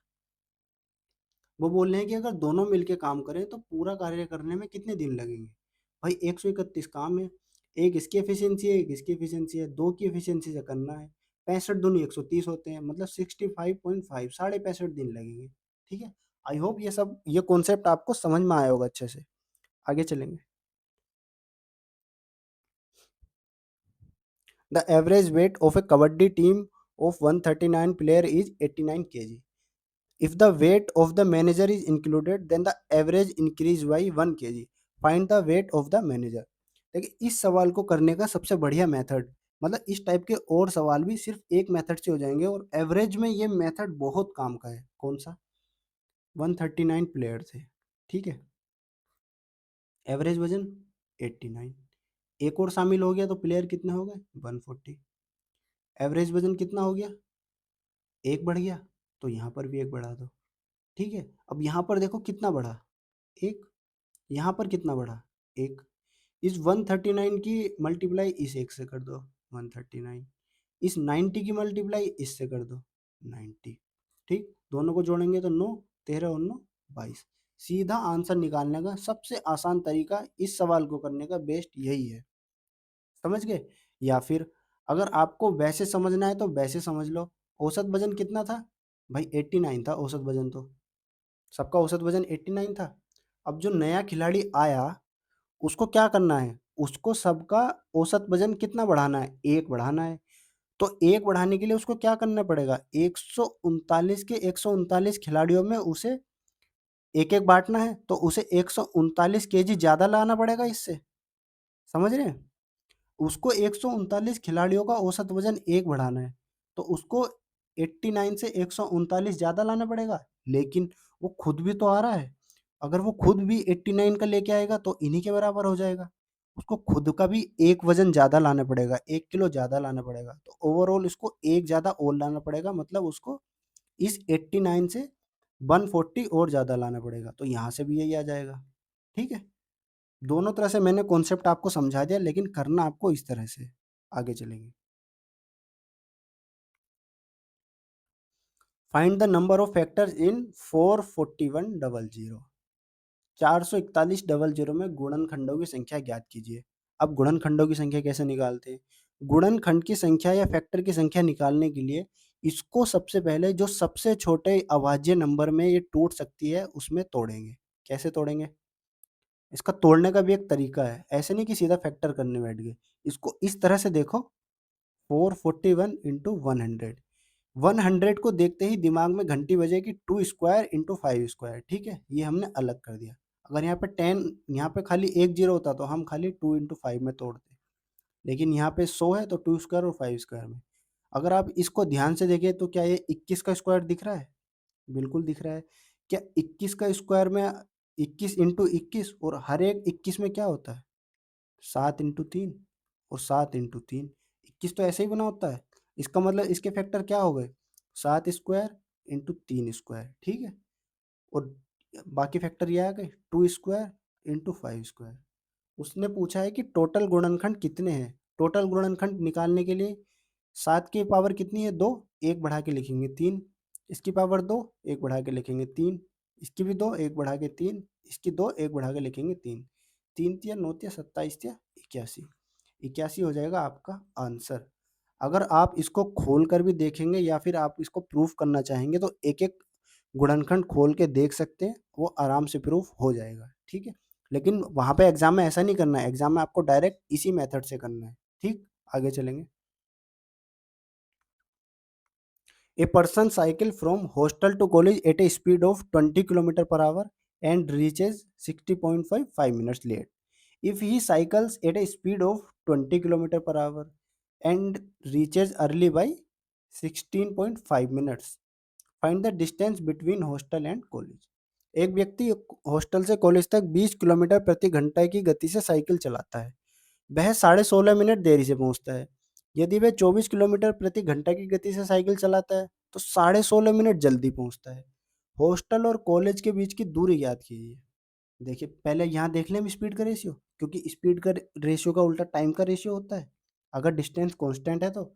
वो बोल रहे हैं कि अगर दोनों मिलके काम करें तो पूरा कार्य करने में कितने दिन लगेंगे? भाई 131 काम है, एक इसकी एफिशिएंसी है, एक इसकी एफिशिएंसी है, दो की एफिशिएंसी से करना है। 65 दूनी 130 होते हैं, मतलब 65.5 65.5 दिन लगेंगे। ठीक है। आई होप ये कॉन्सेप्ट आपको समझ में आया होगा अच्छे से। आगे चलेंगे। The average weight of A kabaddi team of 139 player is 89 kg. If the weight of the manager is included, then the average increase by 1 kg. Find the weight of the manager. देखिए इस सवाल को करने का सबसे बढ़िया मेथड, मतलब इस टाइप के और सवाल भी सिर्फ एक मेथड से हो जाएंगे और एवरेज में ये मेथड बहुत काम का है। कौन सा? 139 प्लेयर थे। ठीक है। एवरेज वजन 89, एक और शामिल हो गया तो प्लेयर कितने हो गए? 140। एवरेज वजन कितना हो गया? एक बढ़ गया, तो यहाँ पर भी एक बढ़ा दो। ठीक है। अब यहाँ पर देखो कितना बढ़ा? एक। यहाँ पर कितना बढ़ा? एक। इस 139 की मल्टीप्लाई इस एक से कर दो, 139। इस 90 की मल्टीप्लाई इससे कर दो, 90। ठीक। दोनों को जोड़ेंगे तो 9, 13 और 9 22। सीधा आंसर निकालने का सबसे आसान तरीका इस सवाल को करने का बेस्ट यही है। समझ गए? या फिर अगर आपको वैसे समझना है तो वैसे समझ लो। औसत वजन कितना था? भाई 89 था औसत वजन। तो सबका औसत वजन 89 था। अब जो नया खिलाड़ी आया उसको क्या करना है? उसको सबका औसत वजन कितना बढ़ाना है? 1 बढ़ाना है। तो 1 बढ़ाने के लिए उसको क्या करना पड़ेगा? 139 के 139 खिलाड़ियों में उसे एक-एक बाँटना है, तो उसे 139 केजी ज़्यादा लाना पड़ेगा इससे। समझ रहे हैं? उसको 139 खिलाड़ियों का औसत वजन 1 बढ़ाना है, तो उसको 89 से 139 ज़्यादा लाना पड़ेगा, लेकिन वो खुद भी तो आ रहा है। अगर वो खुद भी 89 का लेके आएगा तो इन्हीं के बराबर हो जाएगा। उसको खुद का भी 1 वज़न ज़्यादा लाना पड़ेगा, 1 किलो ज़्यादा लाना पड़ेगा। तो ओवरऑल इसको 1 ज़्यादा और लाना पड़ेगा, मतलब उसको इस 89 से 140 और ज़्यादा लाना पड़ेगा। तो यहाँ से भी यही आ जाएगा। ठीक है? दोनों तरह से मैंने कॉन्सेप्ट आपको समझा दिया, लेकिन करना आपको इस तरह से। आगे चलेंगे। Find the number of factors in 44100। 44100 में गुणनखंडों की संख्या ज्ञात कीजिए। अब गुणनखंडों की संख्या कैसे निकालते हैं? गुणनखंड की संख्या या फैक्टर की संख्या निकालने के लिए इसको सबसे पहले जो सबसे छोटे अभाज्य नंबर में ये टूट सकती है उसमें तोड़ेंगे। कैसे तोड़ेंगे? इसका तोड़ने का भी एक तरीका है, ऐसे नहीं कि सीधा फैक्टर करने बैठ गए। इसको इस तरह से देखो, 441 इंटू 100। 100 को देखते ही दिमाग में घंटी बजेगी 2 स्क्वायर इंटू 5 स्क्वायर। ठीक है, ये हमने अलग कर दिया। अगर यहाँ पे 10, यहाँ पे खाली एक जीरो होता तो हम खाली 2 इंटू 5 में तोड़ते, लेकिन यहाँ पे 100 है तो 2 स्क्वायर और 5 स्क्वायर में। अगर आप इसको ध्यान से देखें तो क्या ये 21 का स्क्वायर दिख रहा है? बिल्कुल दिख रहा है। क्या 21 का स्क्वायर में 21 इंटू 21 और हर एक 21 में क्या होता है? 7 इंटू 3 और 7 इंटू 3, 21 तो ऐसे ही बना होता है। इसका मतलब इसके फैक्टर क्या हो गए? 7 स्क्वायर इंटू 3 स्क्वायर। ठीक है। और बाकी फैक्टर ये आ गए 2 स्क्वायर इंटू 5 स्क्वायर। उसने पूछा है कि टोटल गुणनखंड कितने हैं। टोटल गुणनखंड निकालने के लिए 7 की पावर कितनी है? 2, 1 बढ़ा के लिखेंगे 3। इसकी पावर 2, 1 बढ़ा के लिखेंगे 3। इसकी भी 2, 1 बढ़ा के 3। इसकी 2, 1 बढ़ा के लिखेंगे 3। 3 तिया 9 तिया 27 तिया 81, 81 हो जाएगा आपका आंसर। अगर आप इसको खोल कर भी देखेंगे या फिर आप इसको प्रूफ करना चाहेंगे तो एक-एक गुणनखंड खोल के देख सकते हैं, वो आराम से प्रूफ हो जाएगा, ठीक है? लेकिन वहाँ पे एग्ज़ाम में ऐसा नहीं करना है, एग्ज़ाम में आपको डायरेक्ट इसी मेथड से करना है, ठीक? आगे चलेंगे। A person cycle from hostel to college at a speed of 20 kilometer per hour and reaches 60.55 minutes late. If he cycles at a speed of 20 kilometer per hour and reaches early by 16.5 minutes, find the distance between hostel and college. एक व्यक्ति hostel से college तक 20 kilometre प्रति घंटा की गति से cycle चलाता है। वह 16.5 मिनट देरी से पहुंचता है। यदि वह 24 किलोमीटर प्रति घंटा की गति से साइकिल चलाता है तो 16.5 मिनट जल्दी पहुंचता है। हॉस्टल और कॉलेज के बीच की दूरी याद कीजिए। देखिए पहले यहाँ देख लें स्पीड का रेशियो, क्योंकि स्पीड का रेशियो का उल्टा टाइम का रेशियो होता है। अगर डिस्टेंस कांस्टेंट है तो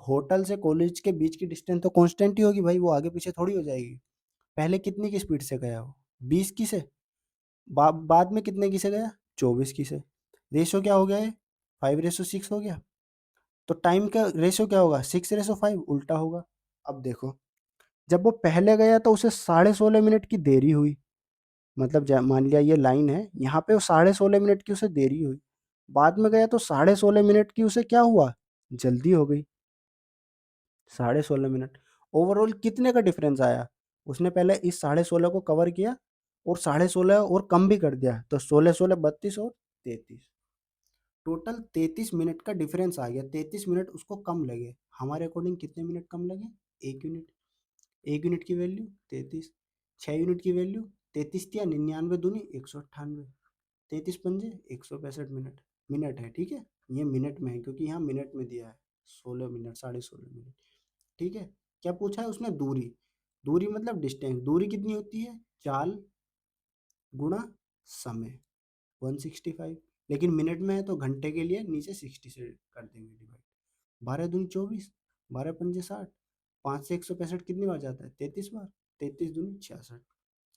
होटल से कॉलेज के बीच की डिस्टेंस तो कांस्टेंट ही होगी भाई, वो आगे पीछे थोड़ी हो जाएगी। पहले कितनी की स्पीड से गया वो? 20 की से। बाद में कितने की से गया? 24 की से। रेशियो क्या हो गया है? 5:6 हो गया। तो टाइम का रेशियो क्या होगा? 6:5 उल्टा होगा। अब देखो, जब वो पहले गया तो उसे 16.5 मिनट की देरी हुई। मतलब मान लिया ये लाइन है, यहाँ पे वो 16.5 मिनट की उसे देरी हुई। बाद में गया तो 16.5 मिनट की उसे क्या हुआ? जल्दी हो गई। 16.5 मिनट। ओवरऑल कितने का डिफरेंस आया? उसने पहले इस 16.5 को कवर किया और 16.5 और कम भी कर दिया, तो 16 32 और 33, टोटल 33 मिनट का डिफरेंस आ गया। 33 मिनट उसको कम लगे। हमारे अकॉर्डिंग कितने मिनट कम लगे? 1 यूनिट। 1 यूनिट की वैल्यू 33। 6 यूनिट की वैल्यू 33 या 99 दूनी 198। 33 पंजे 165 मिनट। मिनट है, ठीक है? ये मिनट में है क्योंकि यहाँ मिनट में दिया है। 16 मिनट, 16.5 मिनट, ठीक है? क्या पूछा है उसने? दूरी। दूरी मतलब डिस्टेंस। दूरी कितनी होती है? चाल गुणा समय, 165। लेकिन मिनट में है तो घंटे के लिए नीचे 60 से कर देंगे डिवाइड। 12 दूनी 24, 12 पंजे 60, 5 से 165 कितनी बार जाता है? 33 बार। 33 दूनी 66।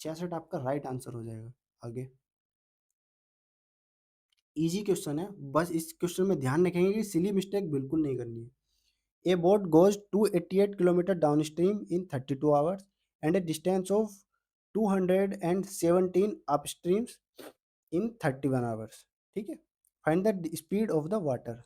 66 आपका राइट आंसर हो जाएगा। आगे इजी क्वेश्चन है, बस इस क्वेश्चन में ध्यान रखेंगे कि सिली मिस्टेक बिल्कुल नहीं करनी है। A boat goes 288 km downstream in 32 hours and a distance of 217 upstreams in 31 hours, ठीक है? Find the speed of the water.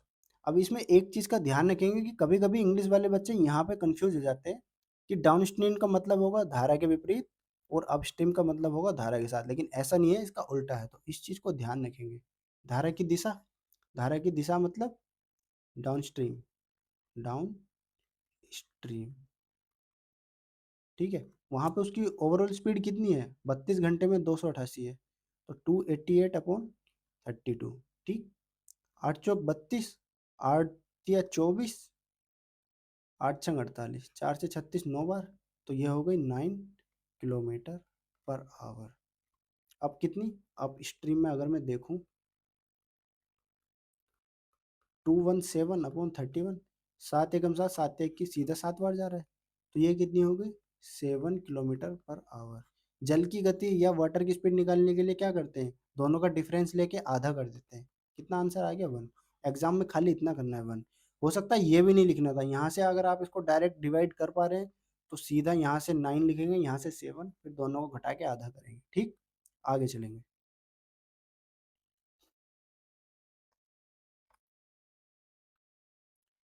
अब इसमें एक चीज़ का ध्यान रखेंगे कि कभी कभी इंग्लिश वाले बच्चे यहाँ पे कंफ्यूज हो जाते हैं कि डाउनस्ट्रीम का मतलब होगा धारा के विपरीत और अपस्ट्रीम का मतलब होगा धारा के साथ, लेकिन ऐसा नहीं है, इसका उल्टा है। तो इस चीज़ को ध्यान रखेंगे। धारा की दिशा, धारा की दिशा मतलब डाउनस्ट्रीम, डाउन स्ट्रीम, ठीक है? वहाँ पे उसकी ओवरऑल स्पीड कितनी है? 32 घंटे में 288 है, तो 288/32, ठीक? 8 चौक 32, 8 या 24, 8 छंग 48, 4 से 36 9 बार, तो ये हो गई 9 किलोमीटर पर आवर। अब कितनी? अब स्ट्रीम में अगर मैं देखूँ 217/31, 7 एकम 7, 7 की सीधा 7 बार जा रहा है, तो ये कितनी हो गई? 7 किलोमीटर पर आवर। जल की गति या वाटर की स्पीड निकालने के लिए क्या करते हैं? दोनों का डिफरेंस लेके आधा कर देते हैं। कितना आंसर आ गया? 1। एग्जाम में खाली इतना करना है, 1। हो सकता है ये भी नहीं लिखना था। यहाँ से अगर आप इसको डायरेक्ट डिवाइड कर पा रहे हैं तो सीधा यहाँ से 9 लिखेंगे, यहाँ से 7, फिर दोनों को घटा के आधा करेंगे, ठीक? आगे चलेंगे।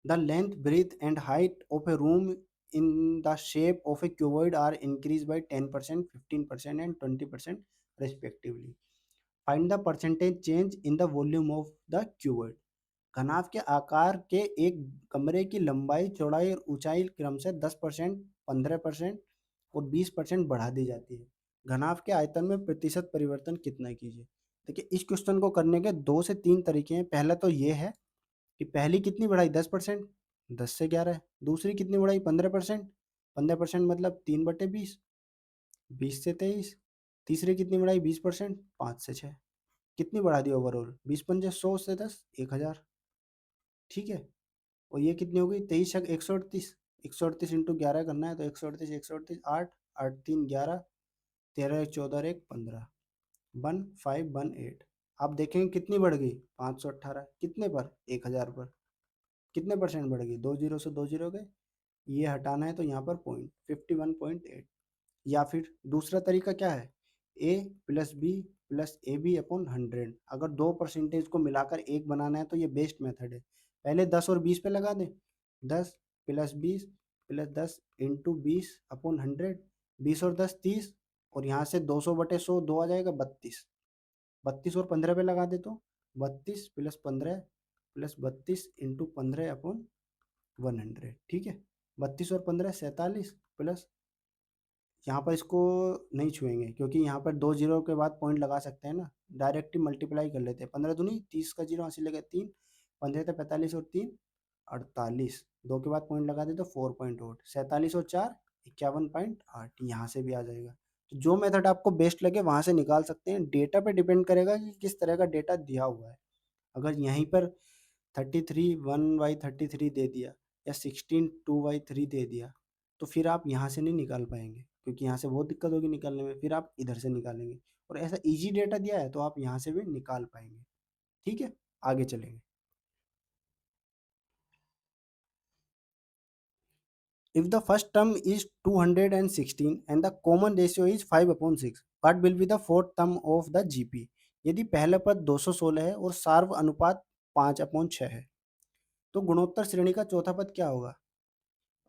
The length, breadth, and height of a room in the shape of a cuboid are increased by 10%, 15%, and 20% respectively. Find the percentage change in the volume of the cuboid. घनाभ के आकार के एक कमरे की लंबाई, चौड़ाई और ऊंचाई क्रम से 10%, 15% और 20% बढ़ा दी जाती है। घनाभ के आयतन में प्रतिशत परिवर्तन कितना है कीजिए। देखिए इस क्वेश्चन को करने के 2 से 3 तरीके हैं। पहला तो ये है कि पहली कितनी बढ़ाई? 10%, 10 से 11। दूसरी कितनी बढ़ाई? 15%, 15% मतलब 3/20, 20 से 23। तीसरी कितनी बढ़ाई? 20%, 5 से 6। कितनी बढ़ा दी ओवरऑल? 20 पंजे 100 से 10, 1000, ठीक है? और ये कितनी हो गई? 23 138। 138 इंटू 11 करना है तो 138 138 8, 8 3 11, 13 1 14 1 15, 1 5 1 8। आप देखेंगे कितनी बढ़ गई, 518 कितने पर, 1000 पर, कितने परसेंट बढ़ गई, 2 जीरो से 2 जीरो गए, ये हटाना है तो यहाँ पर पॉइंट 51.8। या फिर दूसरा तरीका क्या है, A plus B plus A B upon 100, अगर दो परसेंटेज को मिलाकर एक बनाना है तो ये बेस्ट मेथड है। पहले 10 और 20 पे लगा दें, 10 प्लस 10 इंटू 20 अपॉन 100, 20 और 10 30, और यहाँ से 200/100 दो आ जाएगा 32, 32 और 15 पे लगा दे तो 32 प्लस 32 इंटू 15 अपॉन 100, ठीक है। 32 और 15 47, प्लस यहाँ पर इसको नहीं छुएंगे क्योंकि यहाँ पर 2 जीरो के बाद पॉइंट लगा सकते हैं ना, डायरेक्ट ही मल्टीप्लाई कर लेते हैं, 15 दूनी 30 का जीरो हासिल लगे 3, 15 तो 45 और 3 48, 2 के बाद पॉइंट लगा दे तो 4.8, 47 और 4 51.8, यहाँ से भी आ जाएगा। तो जो मेथड आपको बेस्ट लगे वहाँ से निकाल सकते हैं, डेटा पे डिपेंड करेगा कि किस तरह का डेटा दिया हुआ है। अगर यहीं पर 33 1/33 दे दिया या 16 2/3 दे दिया तो फिर आप यहाँ से नहीं निकाल पाएंगे, क्योंकि यहाँ से बहुत दिक्कत होगी निकालने में, फिर आप इधर से निकालेंगे। और ऐसा इजी डेटा दिया है तो आप यहाँ से भी निकाल पाएंगे। ठीक है, आगे चलेंगे। If the first term is 216 and the common ratio is 5/6, what will be the fourth term of the GP? यदि पहला पद 216 है और सार्व अनुपात 5/6 है तो गुणोत्तर श्रेणी का चौथा पद क्या होगा?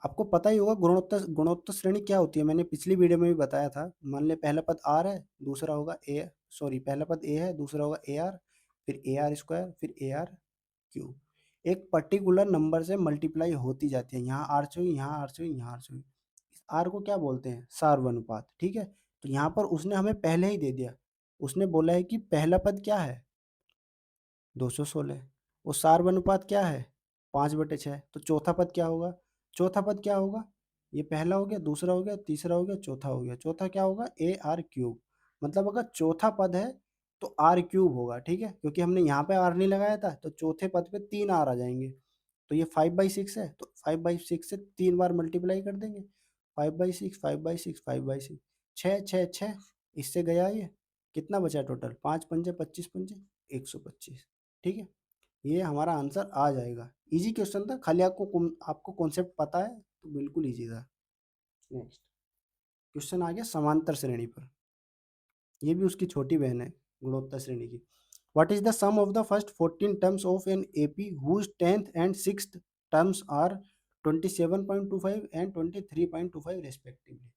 आपको पता ही होगा गुणोत्तर गुणोत्तर श्रेणी क्या होती है, मैंने पिछली वीडियो में भी बताया था। मान ले पहला पद आर है, दूसरा होगा ए, सॉरी पहला पद ए है, दूसरा होगा ए आर, फिर ए आर स्क्वायर, फिर ए आर क्यूब। एक पर्टिकुलर नंबर से मल्टीप्लाई होती जाती है, यहाँ आर हुई, यहाँ आर हुई, यहाँ आर हुई। इस आर को क्या बोलते हैं, सार्वनुपात, ठीक है। तो यहाँ पर उसने हमें पहले ही दे दिया, उसने बोला है कि पहला पद क्या है 216, वो सार्वनुपात क्या है 5/6, तो चौथा पद क्या होगा, चौथा पद क्या होगा, ये पहला हो गया, दूसरा हो गया, तीसरा हो गया, चौथा हो गया, चौथा क्या होगा ए आर क्यूब। मतलब अगर चौथा पद है तो आर क्यूब होगा, ठीक है, क्योंकि हमने यहाँ पे आर नहीं लगाया था तो चौथे पद पे 3 आर आ जाएंगे। तो ये 5/6 है तो 5/6 से 3 बार मल्टीप्लाई कर देंगे, 5/6 5/6 5/6, 6 इससे गया ये, कितना बचा टोटल, 5 पंजे 25 पंजे 125, ठीक है। ये हमारा आंसर आ जाएगा। इजी क्वेश्चन था, खाली आपको कॉन्सेप्ट पता है तो बिल्कुल इजी था। नेक्स्ट क्वेश्चन आ गया समांतर श्रेणी पर, ये भी उसकी छोटी बहन है गुणोत्तर श्रेणी की। What is the sum of the first 14 terms of an AP whose 10th and 6th terms are 27.25 and 23.25 respectively.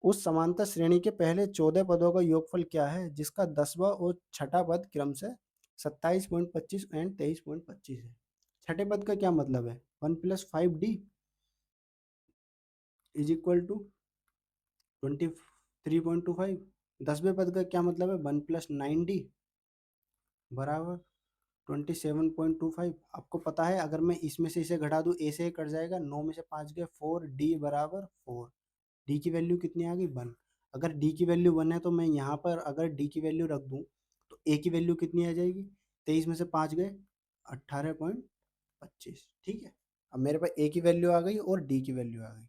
उस समांतर श्रेणी के पहले 14 पदों का योगफल क्या है जिसका 10वां और छठा पद क्रम से 27.25 एंड 23.25 है। छठे पद का क्या मतलब है, 1+5d इज इक्वल टू 23.25। 10वें पद का क्या मतलब है, 1+9d बराबर 27.25। आपको पता है अगर मैं इसमें से इसे घटा दूं, ए से कट जाएगा, 9 में से 5 गए 4, डी बराबर 4। डी की वैल्यू कितनी आ गई 1। अगर डी की वैल्यू 1 है तो मैं यहाँ पर अगर डी की वैल्यू रख दूँ तो ए की वैल्यू कितनी आ जाएगी, 23 में से 5 गए 18.25, ठीक है। अब मेरे पास ए की वैल्यू आ गई और डी की वैल्यू आ गई।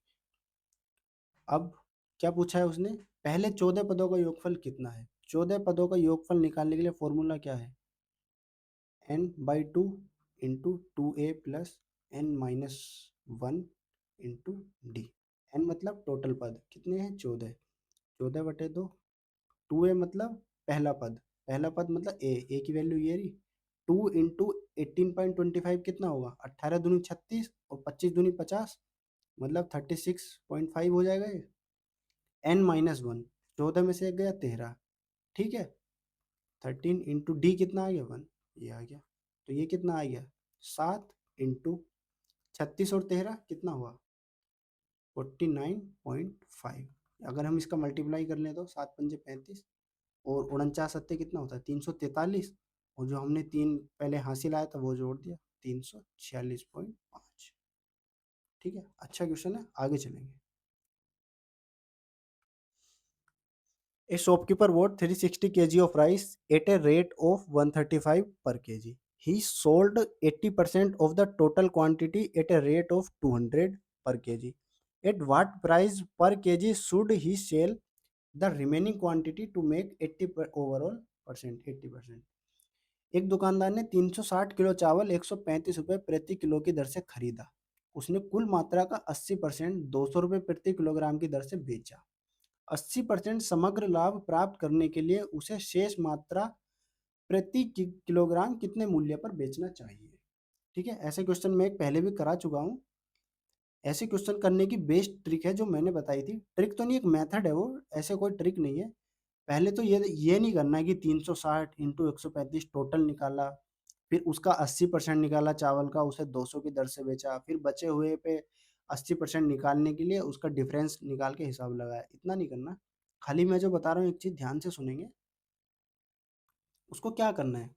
अब क्या पूछा है उसने, पहले 14 पदों का योगफल कितना है। 14 पदों का योगफल निकालने के लिए फॉर्मूला क्या है, n/2 into 2a plus n-1 into D. N मतलब टोटल पद कितने हैं 14, 14/2, 2a मतलब पहला पद, पहला पद मतलब ए की वैल्यू ये रही, 2 इंटू 18.25 कितना होगा, 18 दूनी 36 और 25 दूनी 50, मतलब 36.5 हो जाएगा ये। n-1, 14 में से एक गया 13, ठीक है। 13 इंटू डी कितना आ गया 1, ये आ गया। तो ये कितना आ गया 7 इंटू 36 और 13 कितना हुआ 49.5। अगर हम इसका मल्टीप्लाई कर लें तो 7 पंजे 35 और 49 कितना होता है 343, और जो हमने 3 पहले हासिल आया था वो जोड़ दिया 346.5। ठीक है, अच्छा क्वेश्चन है, आगे चलेंगे। A shopkeeper bought 360 kg of rice at a rate of 135 per kg. He sold 80% of the total quantity at a rate of 200 per kg. At what price per kg should he sell the remaining quantity to make 80 overall percent 80%? एक दुकानदार ने 360 kilo चावल 135 रुपये प्रति kilo की दर से खरीदा। उसने कुल मात्रा का 80% 200 रुपये प्रति किलोग्राम की दर से बेचा। 80% समग्र लाभ प्राप्त करने के लिए उसे शेष मात्रा प्रति किलोग्राम कितने मूल्य पर बेचना चाहिए। ठीक है, ऐसे क्वेश्चन मैं एक पहले भी करा चुका हूँ। ऐसे क्वेश्चन करने की बेस्ट ट्रिक है जो मैंने बताई थी, ट्रिक तो नहीं, एक मेथड है वो, ऐसे कोई ट्रिक नहीं है। पहले तो ये नहीं करना है कि 360 इंटू 135 टोटल निकाला, फिर उसका 80% निकाला चावल का, उसे 200 की दर से बेचा, फिर बचे हुए पे 80% निकालने के लिए उसका डिफरेंस निकाल के हिसाब लगाया। इतना नहीं करना। खाली मैं जो बता रहा हूँ एक चीज़ ध्यान से सुनेंगे। उसको क्या करना है,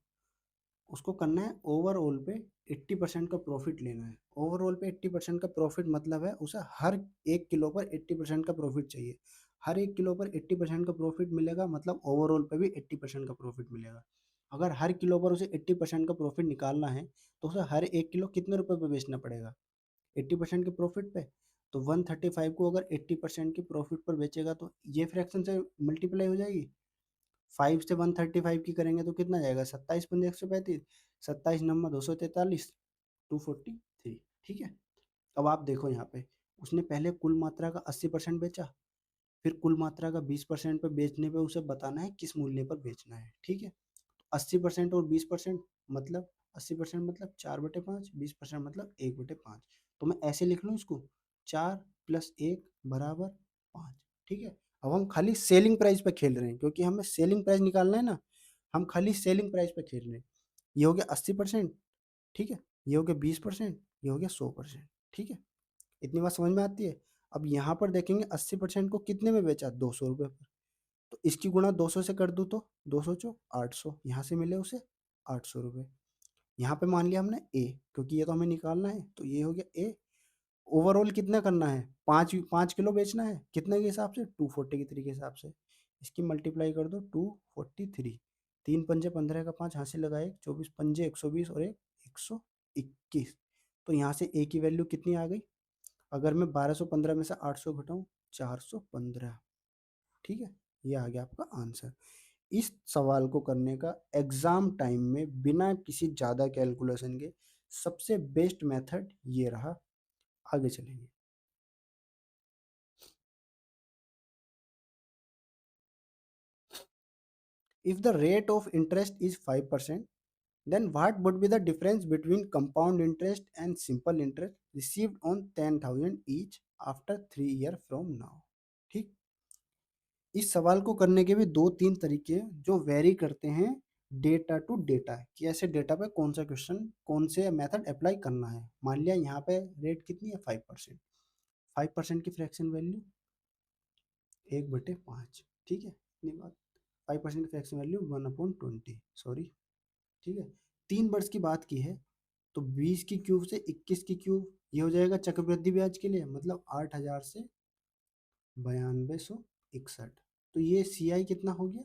उसको करना है ओवरऑल पे 80% का प्रॉफिट लेना है। ओवरऑल पे 80% का प्रॉफिट मतलब है उसे हर 1 किलो पर 80% का प्रॉफिट चाहिए। हर 1 किलो पर 80% का प्रॉफिट मिलेगा मतलब ओवरऑल पे भी 80% का प्रॉफिट मिलेगा। अगर हर किलो पर उसे 80% का प्रॉफिट निकालना है तो उसे हर 1 किलो कितने रुपए पे बेचना पड़ेगा, 80% के प्रॉफिट पे। तो 135 को अगर 80% के प्रॉफिट पर बेचेगा तो ये फ्रैक्शन से मल्टीप्लाई हो जाएगी। 5 से 135 की करेंगे तो कितना जाएगा, 27 पंजे 135, 27 नंबर 243, 243। ठीक है। अब आप देखो यहाँ पे उसने पहले कुल मात्रा का 80% बेचा, फिर कुल मात्रा का 20% पे बेचने पे उसे बताना है किस मूल्य पर बेचना है। ठीक है, तो 80% और 20% मतलब 80% मतलब 4/5, 20% मतलब 1/5। तो मैं ऐसे लिख लूँ इसको, 4 + 1 = 5। ठीक है। अब हम खाली सेलिंग प्राइस पे खेल रहे हैं क्योंकि हमें सेलिंग प्राइस निकालना है ना, हम खाली सेलिंग प्राइस पे खेल रहे हैं। ये हो गया 80%। ठीक है, ये हो गया 20%, ये हो गया 100%। ठीक है, इतनी बात समझ में आती है। अब यहाँ पर देखेंगे 80% को कितने में बेचा, 200 रुपये पर। तो इसकी गुणा 200 से कर दूँ तो 200 चो 800, यहाँ से मिले उसे 800 रुपये। यहाँ पे मान लिया हमने ए, क्योंकि ये तो हमें निकालना है, तो ये हो गया ए। ओवरऑल कितना करना है, 5 किलो बेचना है, कितने के हिसाब से, 243 के हिसाब से। इसकी मल्टीप्लाई कर दो 243, 3 पंजे 15 का 5, हाथ से लगाए 24 पंजे 120 और एक 121। तो यहाँ से ए की वैल्यू कितनी आ गई, अगर मैं 1215 में से 800 घटाऊँ, 415। ठीक है, ये आ गया आपका आंसर। इस सवाल को करने का एग्जाम टाइम में बिना किसी ज़्यादा कैलकुलेशन के सबसे बेस्ट मेथड ये रहा। आगे चलेंगे। If the rate of interest is 5%, then what would be the difference between compound interest and simple interest received on 10,000 each after 3 years from now? ठीक, इस सवाल को करने के भी दो तीन तरीके हैं जो वेरी करते हैं डेटा टू डेटा, कि ऐसे डेटा पे कौन सा क्वेश्चन कौन से मेथड अप्लाई करना है। मान लिया यहाँ पे रेट कितनी है, 5%। 5% की फ्रैक्शन वैल्यू 1/5। ठीक है, इतनी बात। 5% की फ्रैक्शन वैल्यू 1/20, सॉरी। ठीक है, 3 वर्ष की बात की है तो 20 की क्यूब से 21 की क्यूब, ये हो जाएगा चक्रवृद्धि ब्याज के लिए, मतलब 8,000 से 9261। तो ये सी आई कितना हो गया,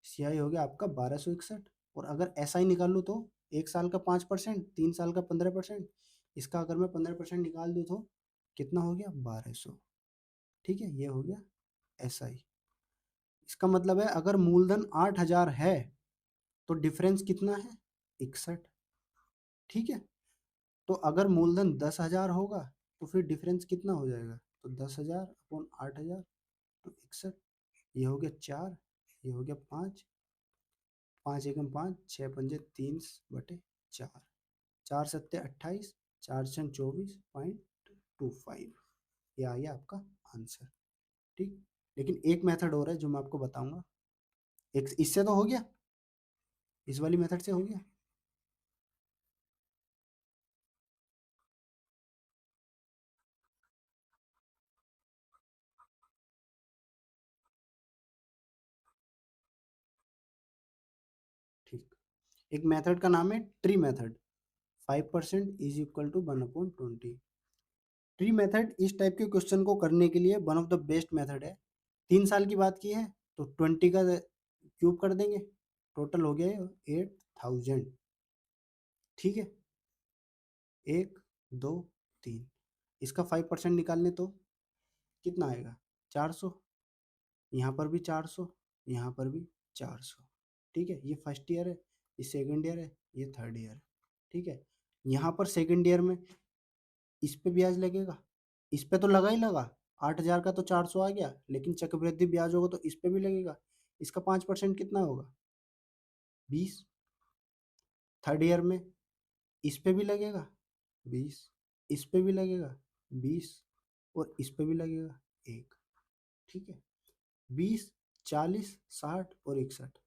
सी आई हो गया आपका 1261। और अगर ऐसा ही निकाल लूँ तो 1 साल का 5%, 3 साल का 15%, इसका अगर मैं 15% निकाल दूँ तो कितना हो गया, 1200। ठीक है, ये हो गया एस आई। इसका मतलब है अगर मूलधन 8,000 है तो डिफरेंस कितना है, 61। ठीक है, तो अगर मूलधन 10,000 होगा तो फिर डिफरेंस कितना हो जाएगा, तो 10,000/8,000 तो 61। ये हो गया 4, ये हो गया 5, 5 एकम 5, 6 पंजे 30/4, 4 सत्ते 28, 4 छन 24.25। ये आ गया आपका आंसर। ठीक, लेकिन एक मेथड और है जो मैं आपको बताऊंगा। एक इससे तो हो गया, इस वाली मेथड से हो गया। ठीक, एक मेथड का नाम है tree method. 5% is equal to 1/20। Tree method इस टाइप के क्वेश्चन को करने के लिए one of the best method है। 3 साल की बात की है तो 20 का क्यूब कर देंगे, टोटल हो गया 8,000। ठीक है, 1 2 3, इसका 5% निकालने तो कितना आएगा, 400। यहाँ पर भी 400, यहाँ पर भी 400। ठीक है, ये फर्स्ट ईयर है, ये सेकंड ईयर है, ये थर्ड ईयर है। ठीक है, यहाँ पर सेकंड ईयर में इस पे ब्याज लगेगा, इस पे तो लगा ही लगा, 8,000 का तो 400 आ गया, लेकिन चक्रवृद्धि ब्याज होगा तो इस पे भी लगेगा। इसका 5% कितना होगा? 20। थर्ड ईयर में इस पे भी लगेगा 20, इस पे भी लगेगा 20 और इस पे भी लगेगा 1। ठीक है, 20, 40, 60 और 61,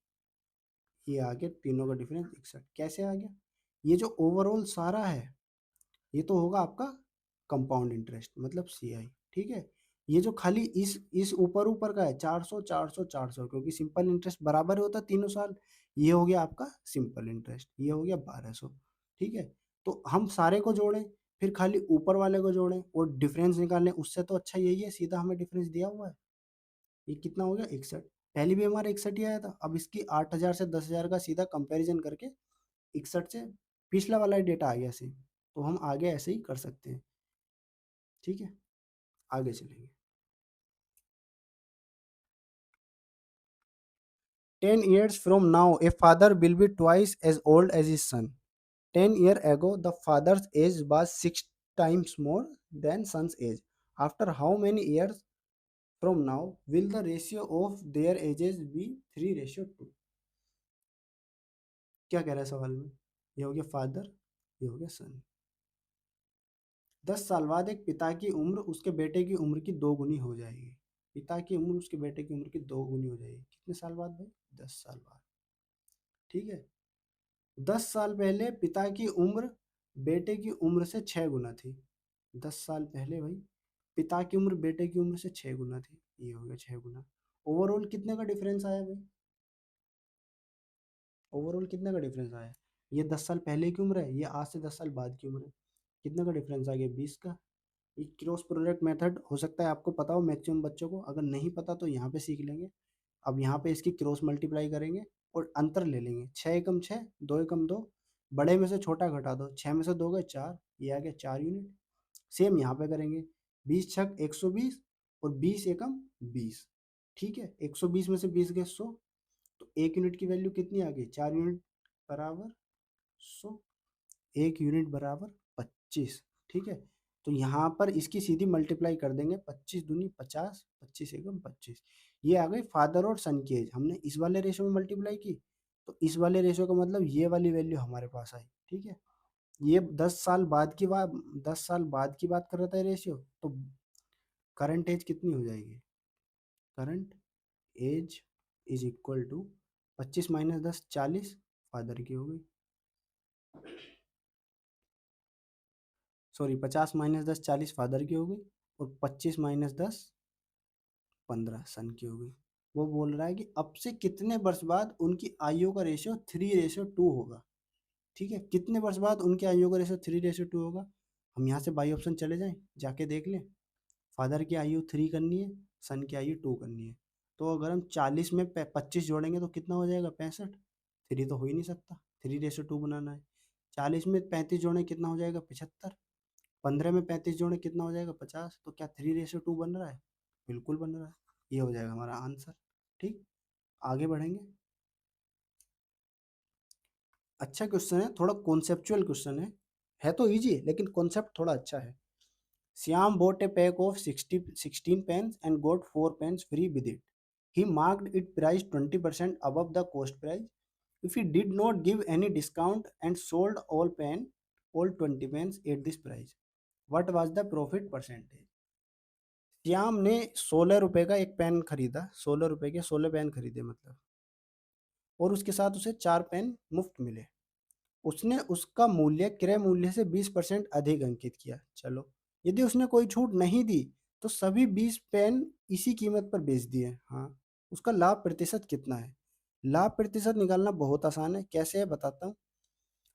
ये आ गया तीनों का डिफरेंस 61। कैसे आ गया? ये जो ओवरऑल सारा है ये तो होगा आपका कंपाउंड इंटरेस्ट मतलब सीआई। ठीक है, ये जो खाली इस ऊपर ऊपर का है 400 400 400, क्योंकि सिंपल इंटरेस्ट बराबर ही होता है तीनों साल, ये हो गया आपका सिंपल इंटरेस्ट, ये हो गया 1200। ठीक है, तो हम सारे को जोड़ें, फिर खाली ऊपर वाले को जोड़ें और डिफरेंस निकालें, उससे तो अच्छा यही है, सीधा हमें डिफरेंस दिया हुआ है। ये कितना हो गया? 61। पहले भी हमारा 61 ही आया था। अब इसकी 8,000 से 10,000 का सीधा कंपैरिजन करके 61 से पिछला वाला डेटा आ गया सेम, तो हम आगे ऐसे ही कर सकते हैं। ठीक है, आगे चलेंगे। 10 years from now, a father will be twice as old as his son. 10 years ago, the father's age was 6 times more than son's age. After how many years from now will the ratio of their ages be 3:2? क्या कह रहा है सवाल में? ये हो गया father, ये हो गया सन। 10 साल बाद एक पिता की उम्र उसके बेटे की उम्र की 2 गुनी हो जाएगी। पिता की उम्र उसके बेटे की उम्र की 2 गुनी हो जाएगी। कितने साल बाद भाई? 10 साल बाद। ठीक है, 10 साल पहले पिता की उम्र बेटे की उम्र से 6 गुना थी। 10 साल पहले भाई पिता की उम्र बेटे की उम्र से 6 गुना थी, ये हो गया 6 गुना। ओवरऑल कितने का डिफरेंस आया भाई? ओवरऑल कितने का डिफरेंस आया? ये 10 साल पहले की उम्र है, ये आज से 10 साल बाद की उम्र है। कितने का डिफरेंस आ गया? 20 का। ये क्रॉस प्रोडक्ट मेथड हो सकता है आपको पता हो मैक्सिमम बच्चों को, अगर नहीं पता तो यहाँ पे सीख लेंगे। अब यहाँ पे इसकी क्रॉस मल्टीप्लाई करेंगे और अंतर ले लेंगे। 6 एकम 6, 2 एकम 2, बड़े में से छोटा घटा दो, 6 में से 2 गए 4, ये आ गया 4 यूनिट। सेम यहाँ पे करेंगे, 20 छक 120 और 20 एकम 20। ठीक है, 120 में से 20 गए 100, तो 1 यूनिट की वैल्यू कितनी आ गई? 4 यूनिट बराबर 100, 1 यूनिट बराबर 25। ठीक है, तो यहाँ पर इसकी सीधी मल्टीप्लाई कर देंगे, 25 दूनी 50, 25 एकम 25। ये आ गई फादर और सन की एज। हमने इस वाले रेशो में मल्टीप्लाई की, तो इस वाले रेशो का मतलब ये वाली वैल्यू हमारे पास आई। ठीक है, ये 10 साल बाद की बात, 10 साल बाद की बात कर रहा था रेशियो, तो करंट एज कितनी हो जाएगी? Current age is equal to 25 - 10 40, father की हो गई। सॉरी, 50 - 10 40 फादर की हो गई और 25 - 10 15 सन की हो गई। वो बोल रहा है कि अब से कितने वर्ष बाद उनकी आयु का रेशियो 3:2 होगा। ठीक है, कितने वर्ष बाद उनकी आयु का रेशियो 3:2 होगा? हम यहाँ से बाई ऑप्शन चले जाएं, जाके देख लें। फादर की आयु 3 करनी है, सन की आयु 2 करनी है, तो अगर हम 40 में 25 जोड़ेंगे तो कितना हो जाएगा? 65। 3 तो हो ही नहीं सकता, 3:2 बनाना है। 40 में 35 जोड़ें कितना हो जाएगा? 75। 15 में 35 जोड़े कितना हो जाएगा? 50। तो क्या 3:2 बन रहा है? बिल्कुल बन रहा है। ये हो जाएगा हमारा आंसर। ठीक, आगे बढ़ेंगे। अच्छा क्वेश्चन है, थोड़ा कॉन्सेप्चुअल क्वेश्चन है तो इजी है लेकिन कॉन्सेप्ट थोड़ा अच्छा है। Shyam bought a pack of 16 pens and got 4 pens free with it. He marked its price 20% above the cost price. If he did not give any discount and sold all 20 pens at this price, what was the profit percentage? Shyam ने 16 रुपए का एक pen खरीदा, 16 रुपए के 16 pen खरीदे मतलब, और उसके साथ उसे 4 पेन मुफ्त मिले। उसने उसका मूल्य क्रय मूल्य से 20% अधिक अंकित किया। चलो, यदि उसने कोई छूट नहीं दी तो सभी 20 पेन इसी कीमत पर बेच दिए। हाँ, उसका लाभ प्रतिशत कितना है? लाभ प्रतिशत निकालना बहुत आसान है। कैसे है बताता हूँ।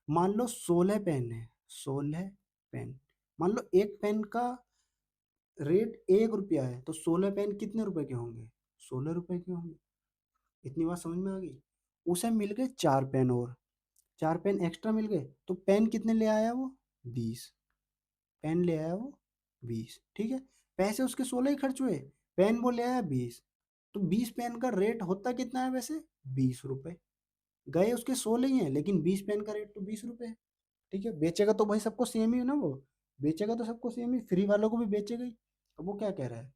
मान लो 16 पेन है, 16 पेन, मान लो एक पेन का रेट 1 रुपया है, तो 16 पेन कितने रुपए के होंगे? 16 रुपए के होंगे। इतनी बात समझ में आ गई? उसे मिल गए 4 पेन और 4 पेन एक्स्ट्रा मिल गए, तो पेन कितने ले आया वो? 20 पेन ले आया वो, 20। ठीक है, पैसे उसके 16 ही खर्च हुए, पेन वो ले आया 20, तो 20 पेन का रेट होता कितना है वैसे? 20 रुपए। गए उसके 16 ही हैं, लेकिन 20 पेन का रेट तो 20 रुपये है। ठीक है, बेचेगा तो भाई सबको सेम ही है ना, वो बेचेगा तो सबको सेम ही, फ्री वालों को भी बेचेगा ही। अब वो क्या कह रहा है,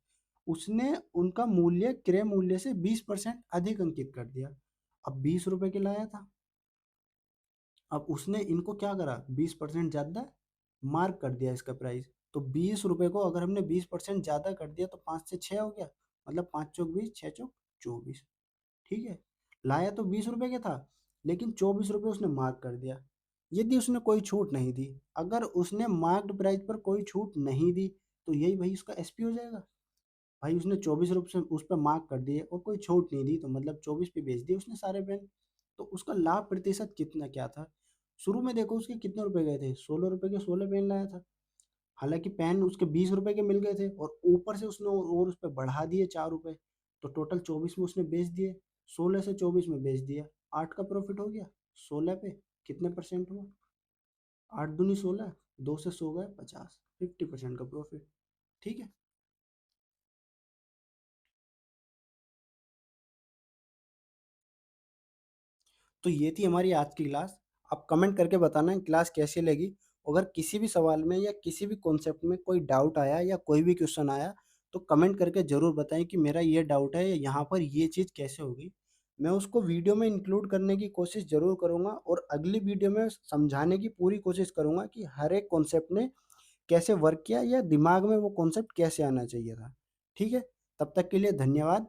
उसने उनका मूल्य क्रय मूल्य से 20% अधिक अंकित कर दिया। अब 20 रुपए के लाया था, अब उसने इनको क्या करा, 20% ज्यादा मार्क कर दिया इसका प्राइस। तो 20 रुपए को अगर हमने 20% ज्यादा कर दिया तो 5 से 6 हो गया, मतलब 5 चौक 20, 6 चौक 24। ठीक है, लाया तो 20 रुपए का था, लेकिन 24 रुपए उसने मार्क कर दिया। यदि उसने कोई छूट नहीं दी, अगर उसने मार्क्ड प्राइस पर कोई छूट नहीं दी, तो यही भाई उसका एसपी हो जाएगा। भाई उसने 24 रुपये उस पर मार्क कर दिए और कोई छूट नहीं दी, तो मतलब 24 पे बेच दिए उसने सारे पेन। तो उसका लाभ प्रतिशत कितना क्या था, शुरू में देखो उसके कितने रुपए गए थे, 16 रुपए के 16 पेन लाया था। हालांकि पेन उसके 20 रुपए के मिल गए थे, और ऊपर से उसने और उस पर बढ़ा दिए 4 रुपए, तो टोटल 24 में उसने बेच दिए। 16 से 24 में बेच दिया, 8 का प्रॉफिट हो गया। 16 पे कितने परसेंट हुआ, 8 दूनी 16, 2 से 100 गए 50, 50% का प्रॉफिट। ठीक है। तो ये थी हमारी आज की क्लास। आप कमेंट करके बताना क्लास कैसी लगी। अगर किसी भी सवाल में या किसी भी कॉन्सेप्ट में कोई डाउट आया या कोई भी क्वेश्चन आया, तो कमेंट करके ज़रूर बताएं कि मेरा ये डाउट है या यहाँ पर ये चीज़ कैसे होगी। मैं उसको वीडियो में इंक्लूड करने की कोशिश ज़रूर करूँगा, और अगली वीडियो में समझाने की पूरी कोशिश करूँगा कि हर एक कॉन्सेप्ट ने कैसे वर्क किया, या दिमाग में वो कॉन्सेप्ट कैसे आना चाहिए था। ठीक है, तब तक के लिए धन्यवाद।